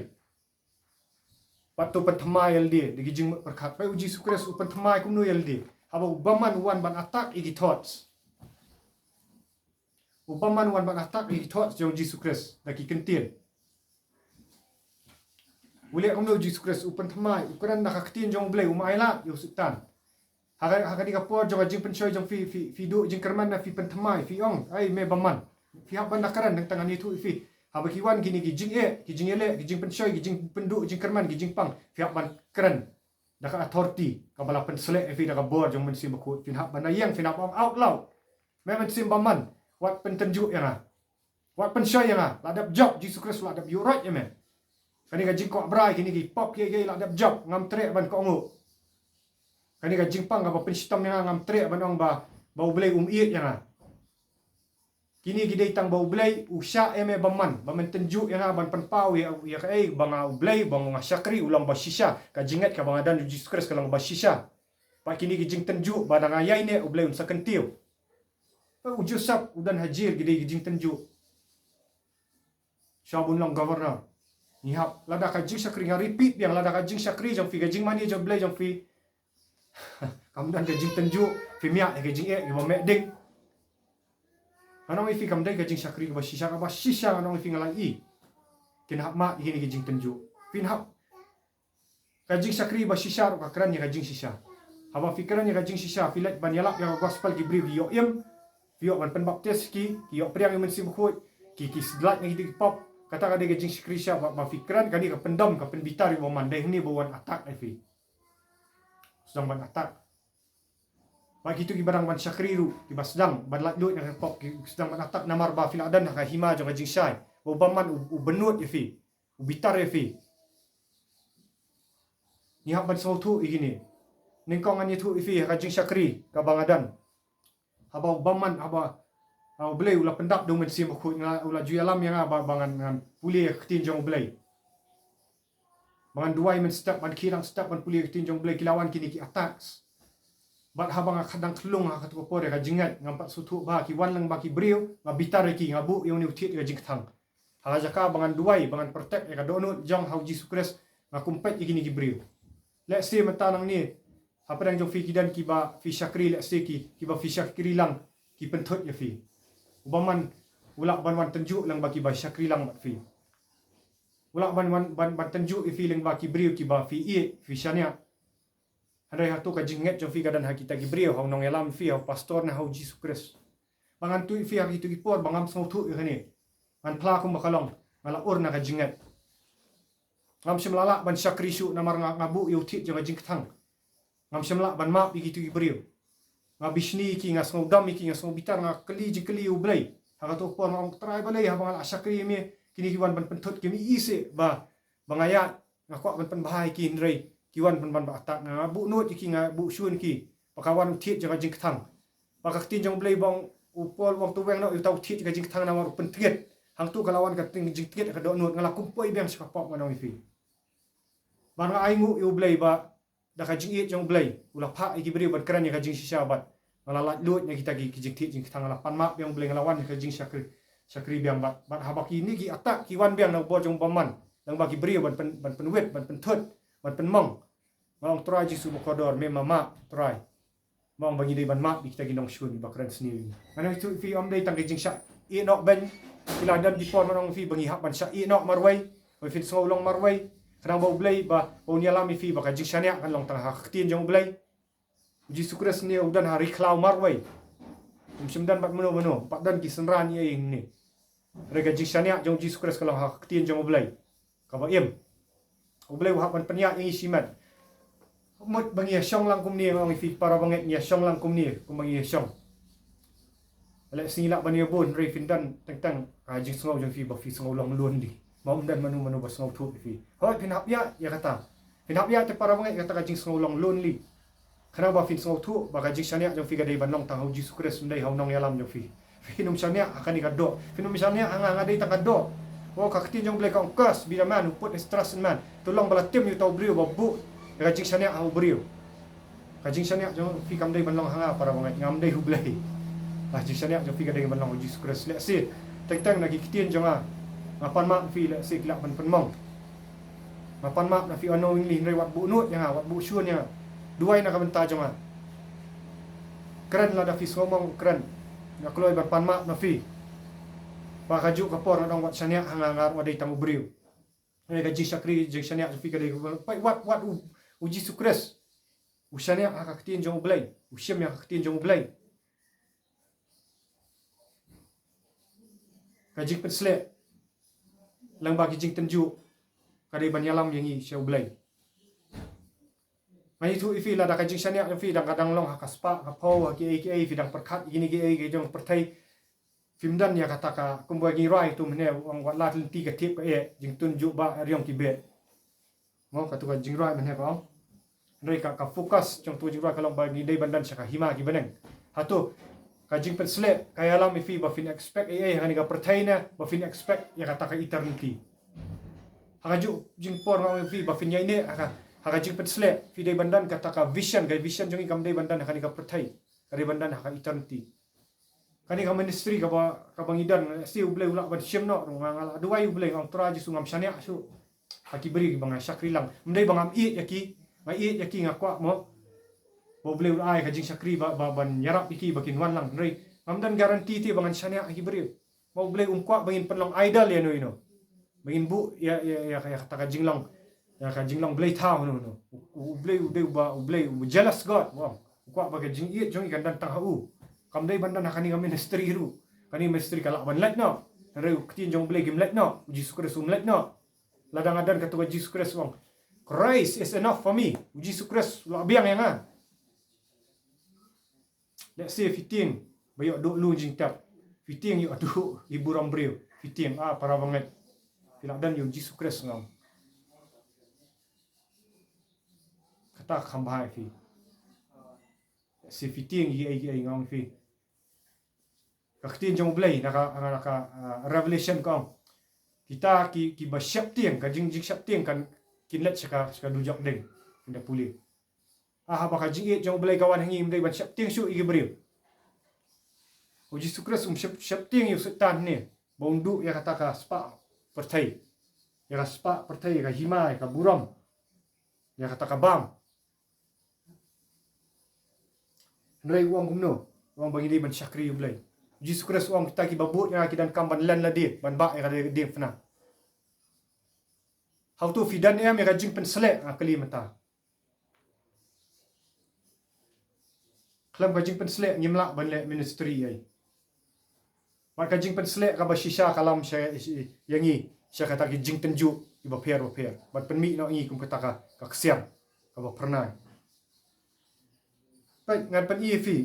patu pen thamai ld di gijing mo perkhat pai uji sukres pen thamai kum no ld haba baman wan ban attack igi thoughts upaman wan ban attack igi thoughts jong Jesus Christ daki kentien ule kamno Jesus Christ upan thamai ukuran nak kaktien jong blai umaila yu sultan haga di kapor jong jing pensoi jong fi du jing kerman na fi pen thamai fi ong ai me baman fi hak ban nakaran nang tangan itu fi haba kiwan gini gi jing ele gi jing pensoi gi jing pendu jing kerman gi jing pang fi hak ban keren daka authority kabala pen selek fi daka bor jong men sim bakut fi hak ban yang fi hak out loud me men sim baman wat pen tenjuk yang wat pen syai yang ladap job Jesus Christ ladap you right ya men kani ga jing ko brai kini gi pop ye ladap job ngam trek ban ko ngu kani ga jing pang ga pen sitam yang ngam trek ban ong ba bau blai iet yang kini gidai tang bau blai usha eme baman tenju yang ban panpau ya kai banga blai banga syakri ulang basisha ka jingat ka banga dan Jesus Christ kalang basisha pa kini gijing tenju badang ayai ne ublai un sakentiu pa ujusap udan hajir gidai gijing tenju syabun lang governor nihap lada ka jing syakri nga repeat yang lada ka jing syakri jong fi ka jing mani jong blai jong fi kamdan ka jing tenju fi mia ka jing e ba me ding anong ifi kamdan ka jing syakri ba shisha anong ifi ngalang i kin hap ma ini ka jing tenju pin hap ka jing syakri ba shisha ka kran ka jing shisha haba fikiran ka jing shisha filat ban yalap yang gospel ki bri yo im yo ban pen baptis ki yo priang men sim khoi ki sedlat ngi di pop kata ka de jing syakri sha ba fikiran ka di ka pendam ka penbitar yo mandai ni bawan atak ifi sedang ban atak bagi tu barang ban syakriru di basdang ban lat lut yang pop sedang ban atak namar ba fil adan ka hima jong jing syai bo baman u benut ifi u bitar ifi ni hab ban sautu igini ningkong ani tu ifi ka jing syakri ka bangadan haba baman haba blai ula pendap do men sim khu ula ju alam yang aba bangan ngan puli khtin jong blai bangan duai men step ban kirang step ban puli khtin jong blai kilawan kini ki attacks bat habang kadang kelung ha katu pore ka jingat ngampak sutu ba ki wan lang ba ki brio ngabitar ki ngabu yang ni utit ka jingtang ha jaka bangan duai bangan protect ka donut jong hau Jesus Christ ngakumpet ikini ki brio let's say matanang ni apa dang jong fi kidan ki ba fi syakri let's say ki ba fi syakri lang ki pentot ya fi ubaman ulak ban tenju lang ba ki ba syakri lang bat fi ulak ban tenju ifi lang ba ki brio ki ba fi fi syania Handai hatu ka jinget jong fi kadan hakita ki brio hau nong elam fi hau pastor na hau Jesus Christ bangan tu fi hau itu ki por bangam song tu ikani an pla kum bakalong ngala ur na ka jinget ngam simlala ban syakri su namar ngabu yutit jong jing thang ngam simla ban ma pi itu ki brio ngabisni ki ngas ngudam ki ngas bitar nga keli ji keli ublai ha tu por ngam trai balai ha bangal syakri mi kini kiwan ban pentut kimi ise ba bangaya ngakwa ban pen bahai ki ndrei kiwan ban atak nga bu nut ki nga bu syun ki pakawan tit jong jing thang pakak tin jong blai bong upol wong tu weng no utau tit ka jing thang na war pen tiet hang tu kalawan ka ting jing tiet ka do nut ngala kumpoi beng sakapok manong ifi ban nga aingu yu blai ba da ka jing it jong blai ula pha iki bri ban kran ka jing shisha bat ngala lat lut nya kita ki jing tit jing thang ngala pan ma beng blai ngalawan ka jing syakri beng bat habaki ni ki atak ki wan beng na bo jong baman nang bagi bri ban penwet ban pentot ban penmong ngong try jisu mokodor me mama try mong bagi dei ban mak kita ginong syun bakran sendiri ana itu fi om dei tang jing syak i nok ben ila dan di pon nong fi bangi hak ban syak i nok marwai we fi long marwai kadang bau blai ba on yalam fi baka jing syania kan long tang hak tin jong blai jisu kres ni udan hari klau marwai simdan bat meno pat dan ki senran ye ni rega jing syania jong jisu kres kalau hak tin jong blai ka ba em blai hak ban penya yang isimat mut bangi syong lang kum ni ngong fi para banget nya syong lang kum ni kum bangi syong ala singila bani bon re findan tang ka jing sngau jong fi ba fi sngau long lun di maum dan manu ba sngau thu fi hoi pin hap ya kata pin hap ya te para banget kata ka jing sngau long lun li kana ba fin sngau thu ba ka jing syania jong fi ga dei ban long tang hau Jesus Christ ndai hau nong yalam jong fi finum syania akan ni ka do finum syania anga dei tang ka do oh ka ktin jong blai ka kas bila man put stress man tolong bala tim yu tau brio ba bu kajing syania au brio kajing syania jong fi kam dei banlong hanga para bangai ngam dei hublai kajing syania jong fi ka dei banlong Jesus Christ le sit teng lagi kitien jong ngapan mak fi le sit lak ban penmong ngapan mak na fi unknowingly rewat bu nut yang wat bu syun yang duai na ka benta jong keren la da fi somong keren na kloi ban pan mak na fi pa kaju ka por na wat syania hanga ngar wa dei tamu brio ai kajing syakri jing syania fi ka dei wat uji sukres usyanya akaktin jong blai usyam yang akaktin jong blai kajing pensle lang bagi jing tenju kadai banyalam yang i syau blai mai tu ifi la da kajing syania fi dang kadang long hakaspa kapau haki ai fi dang perkat gini ge jong pertai fimdan ya kata ka kumbagi rai tu mene wang wat lat lenti ka tip ka jing tunju ba riong kibet mau katu ka jing rai mene ka Rei ka fokus trong tu jura kalau bagi dei bandan syaka hima ki beneng hatu Kajing pensle kaya lam ifi ba fin expect hani ka pertaina ba fin expect ya kata ka eternity. Hakaju jing por ma ifi ba fin yaine hakajing pensle fi dai bandan kata ka vision jong ikam dai bandan hani ka pertai kari bandan haka eternity. Kani ka ministry ka bang idan si ublay ulak ban siem no ngala duai ublay ngam traji sungam syania su haki beri bang syakri lang mendai bangam i yaki ngakwa mo bo boleh ai ka jing syakri ban yarap iki bakin wan lang rei amdan garanti ti bangan syania aki beri bo boleh umkwa bangin penlong idol ya no ino bangin bu ya kata ka jinglong ya ka jinglong boleh tahu no boleh jealous god wow kwa baga jing i jong ikan dan tang hau kamdai bandan hakani ka ministry ru kani ministry kalak ban let no rei ktin jong boleh game let no uji sukres let no ladang adan kata uji sukres wong Christ is enough for me uji sukres la biang yang ah. Let's say fitting bayok duk lu jing tap fitting yuk duk ibu rambreu fitting para banget filak dan yu Jesus Christ ngam kata khambhai fi let's say fitting ye ngam fi kaktin jong blai naka revelation kong kita ki ba syap tiang ka jing syap tiang kan kinlet saka dujak deng nda pulih baka jing jong blai kawan hangi mdai ban syap tiang su igi beriu uji sukres syap tiang yu setan ni bondu ya kata ka spa pertai ya ka spa pertai ka himai ka buram ya kata ka bam ndai uang gumno uang bagi dia ban syakri yu blai uji sukres uang kita ki babut ya kidan kamban lan la dia ban ba ya ka dia fna how to fidan ya me ka jing pen selek kali mata Kelam kajing penselek nyemlak ban lek ministry ai. Mak kajing penselek ka bashisha kalam saya yangi saya kata ki jing tenju iba per. Bat penmi no ngi kum kata ka kesiam ka ba pernah. Pai ngan pen i fi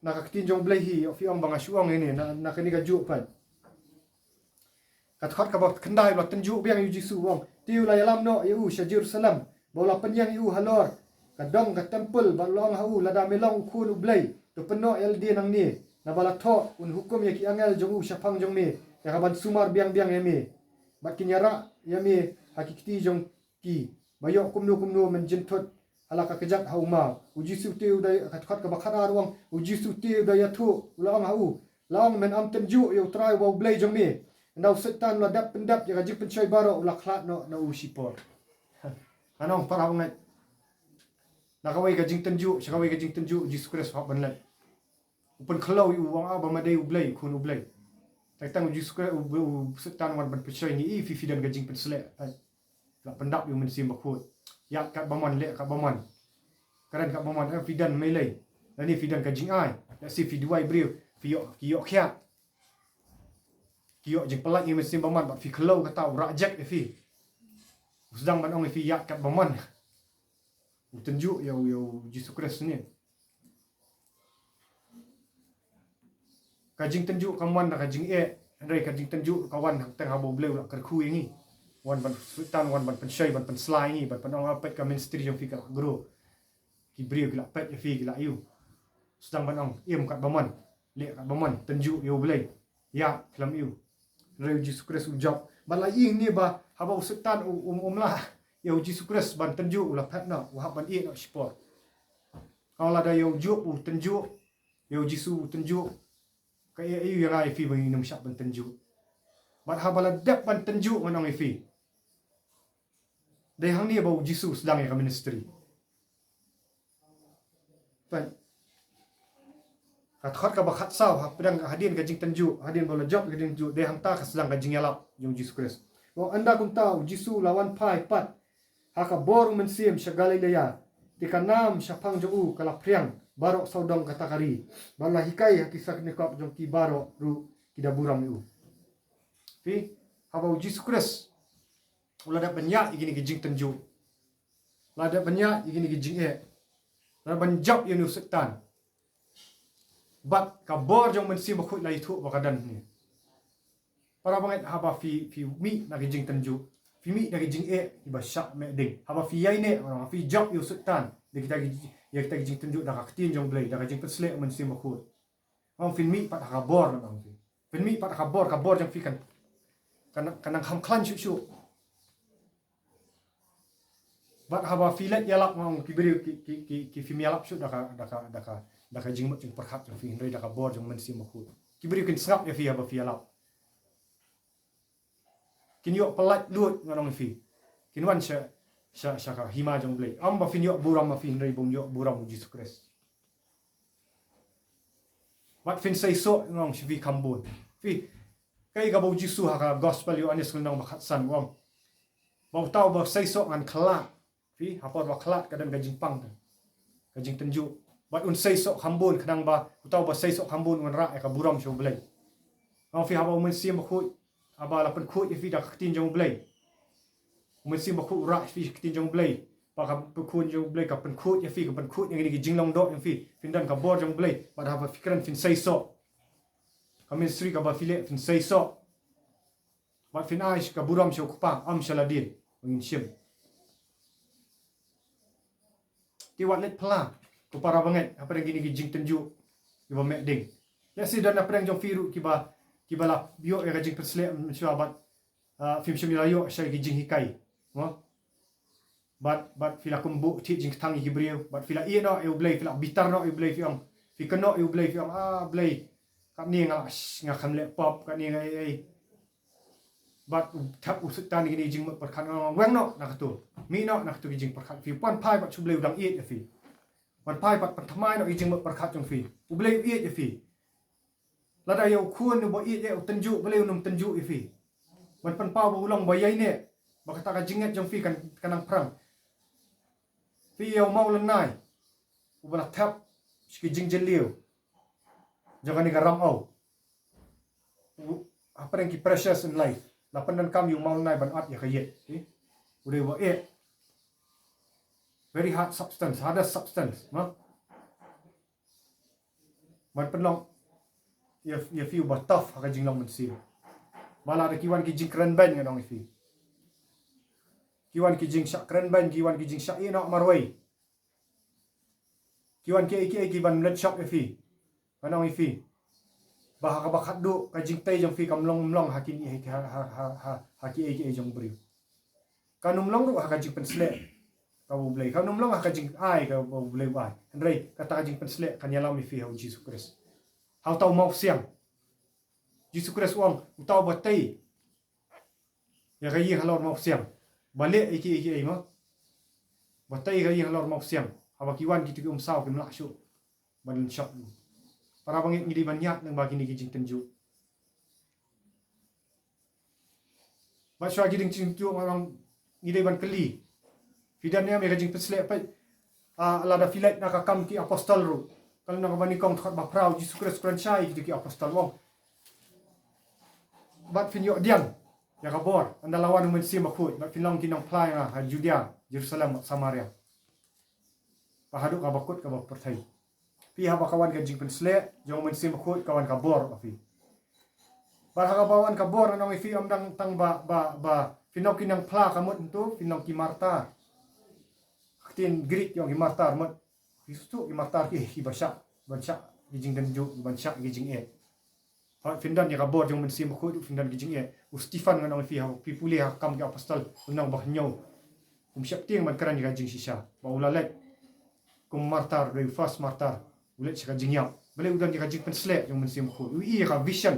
nak kitin jong blai hi fi ong bang asuang ini na kani ka ju pai. Kat khot ka ba kendai ba tenju biang yu jisu wong. Tiu la yalam no yu sya Jerusalem. Bola penyang yu halor. Kadong ka temple balong hau lada melong kun ublai to peno LD nang ni na bala tho un hukum ya ki angel jong syapang jong me ya kaban sumar biang ya me bakin yara ya me hakikti jong ki bayo kumnu menjentot ala ka kejak hau ma uji suti udai khat ka bakhara ruang uji suti udai ya thu ulong hau long men am tenju yo try wa ublai jong me ndau setan la dap pendap ya gajik pencoy baro ula khlat no na usipor anong para ngai nakawai ka jing tenju sakawai ka jing tenju Jesus Christ hak banlat upan khalau yu wang aba madai ublai kun ublai tang Jesus Christ setan wan ban percaya ni fi dan ka jing pensele la pendap yu mensim bakut ya kat baman le kat baman karan kat baman fidan melai ni fidan ka jing ai la si fi duai briu fi yo khia kiyo jing pelak yu mensim baman ba fi khalau kata rajak fi sedang ban ong fi ya kat baman tenju yo Jesus Christ ni kajing tenju kawan nak kajing andai kajing tenju kawan tang habo bleu nak kerku ini wan ban sultan wan ban pensyai ban penslai ni ban penong apet ka ministry yang fikir guru ki brio ki la pet fi ki la yu sedang ban ong kat baman le kat baman tenju yo blei ya kelam yu andai Jesus Christ ujab ban la ni ba habo sultan lah yo Jesus Christ ban tenju ulah phat na wahab ban no sport kalau ada yo ju tenju yo Jesus tenju kaya yu yang ai fi bang nam syak ban tenju ban habala dap ban tenju nganong fi dai hang ni ba Jesus sedang ya ministry pan kat khot ka ba khat saw ha pedang hadin ka jing tenju hadin bola job ka tenju dai hang ta ka sedang ka jing yalap yo Jesus Christ wo anda kun tahu Jesus lawan pai pat haka bor mensim sya Galilea tika nam syapang jong kala priang barok saudong katakari bala hikai hakisak nikap jong ki barok ru kida buram yu fi haba Jesus Christ ulada banyak igini gijing tenju lada banyak igini gijing lada banjap yunu setan bat ka bor jong mensim bakut lai thu bakadan ni para banget haba fi mi na gijing tenju Fimi dari jing iba syak me ding. Haba fi yai ne orang fi job yu sultan. Dia kita jing tunjuk dah ketin jong blai dah jing perslek men sim bakut. ong fin mi pat kabor na ong fin mi pat kabor jang fi kan ham klan chu bat haba filet yalap ngong kibiri ki fi yalap chu daka jingmut jing perhat jang fi hindai daka bor jang mensi makut kibiri kin sngap ya fi haba fi yalap kin yo pelat lut nganong fi kin wan sha ka hima jang blei am ba fin yo buram ma fi hindai bom yo buram Jesus Christ wat fin say so ngong fi kambun fi kai ga bo Jesus ha ka gospel yo anis nang bakhat san wong mau tau ba say so ngan khalat fi hapor ba khalat kadang gajing pang gajing tenju bat un say so kambun kadang ba tau ba say so kambun ngan ra ka buram sho blei ngong fi haba men sim khut aba la pen khut fi da ktin jong blei men sim khut ra fi ktin jong blei pa ka khut jong blei ka pen khut fi ka pen khut yang ni jinglong do yang fi fin dan ka bor jong blei ba haba fikran fin say so kami sri ka ba file fin say so ba fin aish ka buram sho kupa am shaladin ngin sim ti wat let pla ku para banget apa yang gini jing tenju ki ba mek ding ya si dan apa yang jong firu ki ba la bio ya jing persle mensua bat film shim la yo shay ki jing hikai mo bat fila kumbu ti jing tang hibriu bat fila i no e blay fila bitar no e blay fiang fi kano e blay fiang blay kap ni nga kham le pop ka ni ai bat thap usutan gini jing perkhan wang no nakatu mi no nakatu jing perkhan fi pan pai bat chubleu dang i fi pan pai bat pathamai no jing perkhat jong fi ubleu i fi lada yo khun no bo i e tenju bleu num tenju i fi man pan pau ulong bo yai ne ba kata ka jinget jong fi kan kanang prang fi yo mau lenai ubala thap ski jing jeleu jangan ni garam au apa yang ki precious in life lapan dan kam yung mau nai ban at ya kayet udah wa very hard substance hardest substance ma man penlong ya feel ba tough ha jing long mensi mala da kiwan ki jing kren ban nganong fi kiwan ki jing syak kren ban kiwan ki jing syak ina marwai kiwan ki ban let shop fi nganong fi bah ka bakhat du ka jing tai jong fi kam long hakin i ha ki ai jong bri kanum long ru ha ka jing pensle ka bu blai kanum long ha ka jing ai ka bu blai bai andrei kata ka jing pensle kan yalam mi fi ha Jesus Christ hau tau mau siang Jesus Christ wong tau batai ya ga yi halor mau siang bale ai ma batai ga yi halor mau siang ha ki wan ki tu sao ki mlak shu ban shop para bangit ngidi banyak nang bagi ni jing tenju ba shwa gi ding jing tu orang ngidi ban keli fidan ya me jing pesle pa ala da filet na ka kam ki apostol ru kal na bani kong thot ba prau Jesus Christ kran chai ki apostol wong bat fin yo diang ya ka bor anda lawan men sim khut bat fin long ki nong plai ha Judea Jerusalem Samaria pa hadu ka bakut ka ba perthai pi haba kawan ka jing pensle jong men sim khut kawan ka bor afi bar ha kawan ka bor anong fi amdang tang ba finok kinang pla kamut tu finok ki marta khtin grit yong ki marta mut Kristu ki marta ki basha bancha ki jing den ju bancha ki jing e ha findan ya ka bor jong men sim khut findan ki jing e u Stefan anong fi ha pi puli ha kam ki apostol unang ba nyaw shap ting man karan ka jing shisha ba ulalek kum martar re first martar ulet chika jingyap bale udan ka jing pensle jong men sim khut i ka vision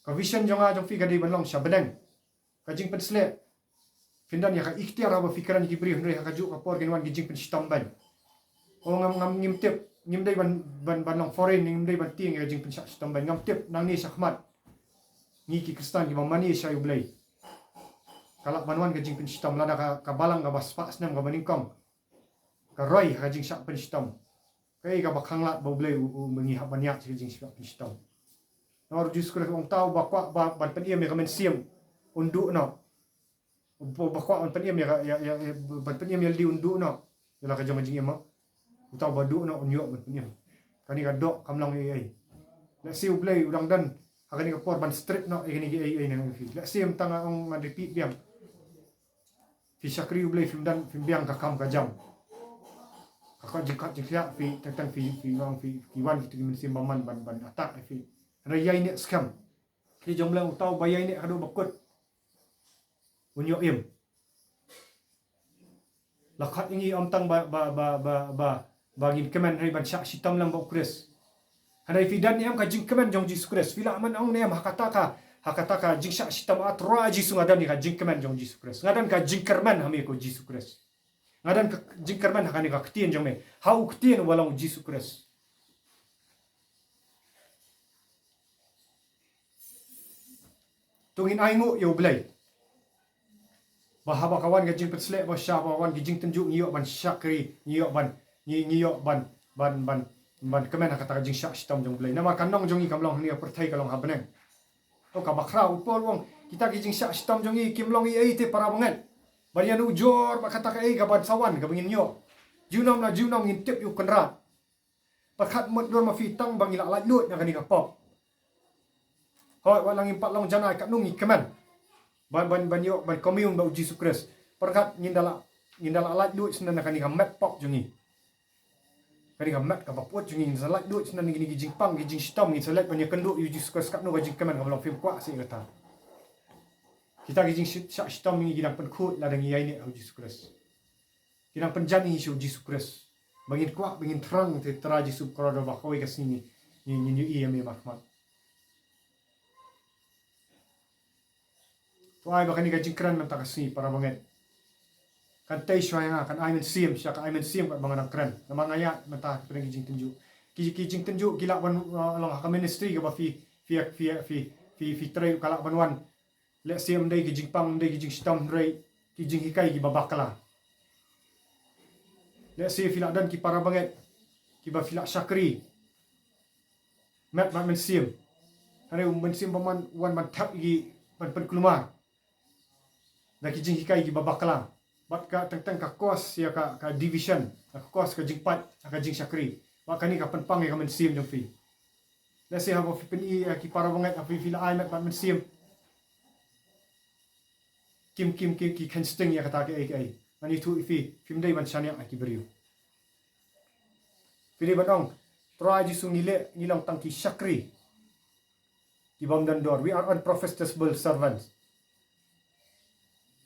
ka vision jong a jong fi ka di ban long sha bedeng ka jing pensle findan ya ka ikhtiar ba fikiran ki bri hre ka ju ka por genwan ki jing pen stam ban o ngam ngim tep ngim dai ban long foreign ngim dai ban ting ka jing pen stam ban ngam tep nang ni shahmat ni ki kristan ki mamani sha yu blai kala banwan ka jing pen stam lada ka balang ka bas pas nam ka baningkong ka roi ka jing sha pen stam kai ka bakhang lat bo blai u mengi ha banyak ki jing sha pen stam nor Jesus Christ ong tau ba kwa ba ban pen ia me ka men siam undu no ba kwa ban pen ia me ya ban pen ia me li undu no la ka jong jing ma utau ba du no unyo ban pen ia kani ka dok kamlang ai la siu play udang dan akani ka por ban strip no ai ni ai nang fi la siam tanga ong ma repeat biang fi sakri play film dan film biang ka kam ka jam Kakak jengkat jengkat fi tentang fi wang fi wan gitu gimana sih baman ban atak fi raya ini scam ki jom lang tahu bayar ini adu bakut unyo im lakat ini om tang bagin kemen hari ban syak sitam lang bau kres hari fi dan niam ka jing kemen jong Jesus Christ fila man ong niam hakata ka jing syak sitam atra Jesus ngadan ni ka jing kemen jong Jesus Christ ngadan ka jing kerman hami ko Jesus Christ ngadan ka jing kerman hakani ka ktien jong me hau ktien walang Jesus Christ tungin aingu yo blai bahaba kawan gajing petslek ba sya bawan gijing tenjuk ngiyok ban syakri ngiyok ban kemen kata gajing syak sitam jong blai nama kanong jong i kamlong ni perthai kalong habneng o ka bakra upol wong kita gijing syak sitam jong i kimlong i ai te para banget barian ujor ba kata ka ai ka ban sawan ka bangin yo junam ngin tip yu kenrat pakat mot dor ma fitang bang ila lait lut na kani ka pop hoi walang impat long janai kat nungi kemen ban yo ban komun ba Jesus Christ perkat ngindala lait lut senan kani ka mat pop jungi kani ka mat ka paput jungi lait lut senan gini gijing pang gijing sitam ni selek ban kenduk yu Jesus Christ kat nu gajing kemen ka long film kwa si kata kita gijing syak sitam ni gidang penkut ladang yai ni Jesus Christ gidang penjani isu Jesus Christ bangin kuat bangin terang te teraji sub korado ba koi ka sini ni iya me makmat tuai ba kani gajing kran man ta ka sini para banget kan tai shwai nga kan aimen sim syak aimen sim kat bangan kran namang ayat mata pedang gijing tenju gijing tenju gila ban long ka ministry ka ba fi trai kala banwan le sim dai gijing pang dai gijing sitam dai gijing hikai gi babakala le si fila dan ki para banget ki ba fila syakri mat men sim hari men sim paman wan ban tap gi ban kelumar da gijing hikai gi babakala bat ka teng ka kos ya ka division ka kos ka jingpat ka jing syakri ba kani ka penpang ya ka men sim jong fi le si ha ba fi pen i ki para banget afi fila ai mat men sim kim ki kan sting ya kata ke ai mani tu fi film dai ban chania aki beriu pilih banong try jisu ngilang tangki syakri di bam dan dor we are unprofitable servants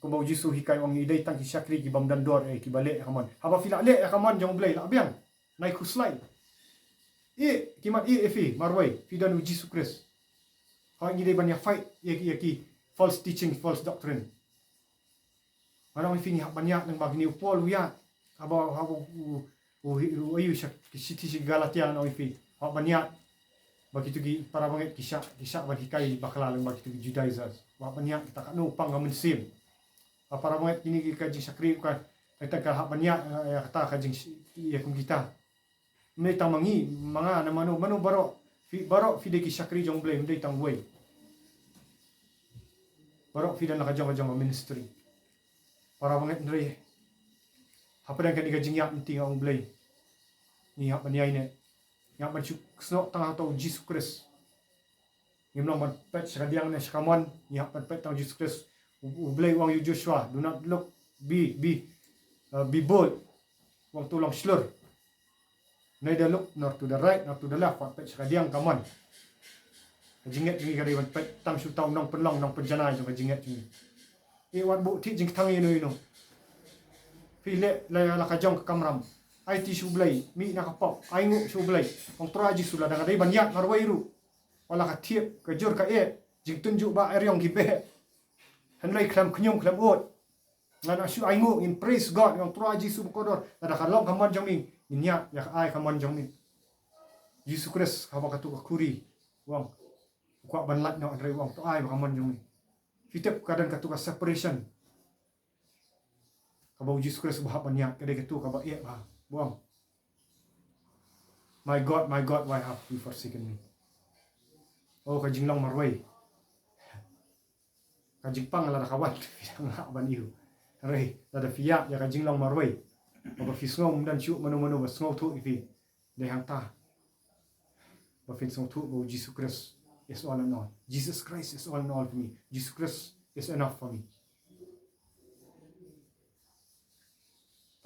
ko jisu hikai wang idai tangki syakri ki bam dan dor ki balik kaman haba fila le kaman jong blai la biang nai ku slide kimat fi marwai fi dan jisu Christ ha ngidai ban ya fight ki false teaching false doctrine orang fini hak banyak nang bagi ni upol ya haba ayu siti Galatia no ifi hak banyak bagi tu gi para banget kisah bagi kai bakala lang bagi tu Judaizers hak banyak kita kan upang gamen sim para banget ini gi kaji sakri kan kita ka hak banyak ya kata kaji ya kum kita me tamangi manga na manu baro fi de ki sakri jong blame de tang way baro fi dan nakajang ministry para banget ndri apa dan kan digajing yak penting ang blay ni hak baniai ne yak ban snok tang tau Jesus Christ ngimlong ban pet sadiang ne skamon ni hak ban pet tang Jesus Christ blay wang you Joshua do not look be bold wang tulang slur neither look nor to the right nor to the left pet sadiang kamon jinget ni gari ban pet tang su tau nong penlong nong penjana jo jinget ni wan bu ti jing thang ino file la ka jong kamram ai ti sublai mi na ka pop ai ngu sublai ong traji sula dang dai banyak marwai ru wala ka tiep ka jor ka jing tunju ba eryong ki be hanlai klam knyum klam ot ngana su ai ngu in praise God ong traji sub kodor ada ka long kamon jong ning nya ya ka ai kamon jong ning Jesus Christ ka ba ka tu ka kuri wang kwa ban lat no andre wang to ai ba kamon jong ning fitep kadang ka tu ka separation kabau Jesus Christ bahap banyak kedai ketu kabau ba buang my God why have you forsaken me oh ka jinglong marwai ka jingpang la nakawat yang ban iu rei da fiya ya ka jinglong marwai ba fisngom dan chu manu ba sngo tu ifi de hangta ba fisngom tu bo Jesus Christ is all in all Jesus Christ is all in all for me Jesus Christ is enough for me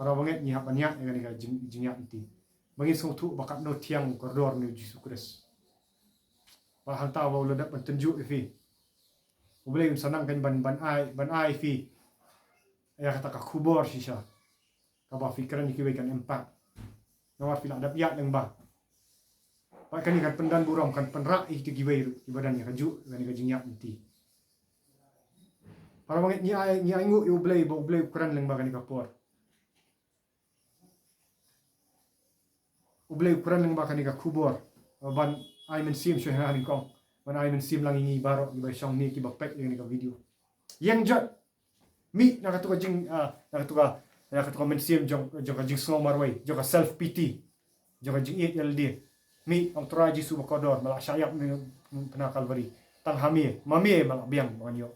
para banget ni hapanya dengan ka jingyak inti bangin song tu bakat no tiang koridor ni Yesus Kristus pa hang ta wa lo da pentunjuk fi boleh sanang kan ban ai fi ya kata ka kubor sisa ka ba fikiran ni kiwe kan empat nawar pila ada piat yang ba pa kan ni kan pendan buram kan penrak itu kiwe ibadan ni kaju kan ka jingyak inti para banget ni ai ngu yo boleh ukuran leng ba kan ka por ublay ukuran lang ba kanika kubor ban ay men sim syo hanin kong ban ay men sim lang ingi baro iba siyang ni kiba pek yung nika video yang jot mi nakatuka jing nakatuka men sim jong jing slow marway jong self pity jong jing it ld mi ang traji su bakodor mala syayap ni pena kalvari tang hamie mamie mala biang manyo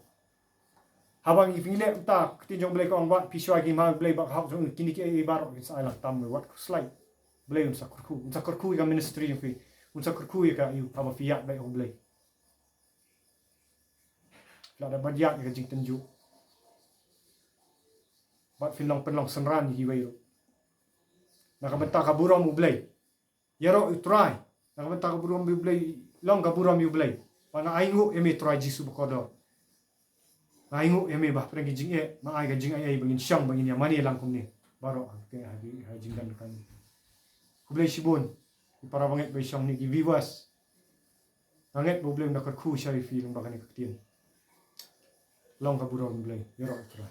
habang ifingile ta tinjong blay ko ang wat piswa gi ma blay bak hak kini ki baro sa ala tam wat slide Blay unsa kurku ka ministry yung fi unsa kurku ka yu aba fiat bay og blay la da badyak ka jing tenju bat filong penlong senran hi way nakabenta ka buram og blay yaro try nakabenta ka buram og blay long ka buram yu blay pana aingu emi try jisu bokodo aingu emi bah preng jing ma ai ka jing ai bangin syang bangin ya mani lang kum ni baro ke ha jing dan kan Kublay sibon, para banget bay siyang nigi viwas. Nanget problem na karku siya i-feeling baka ni kaktiyan. Long kaburo ng blay, yaro ito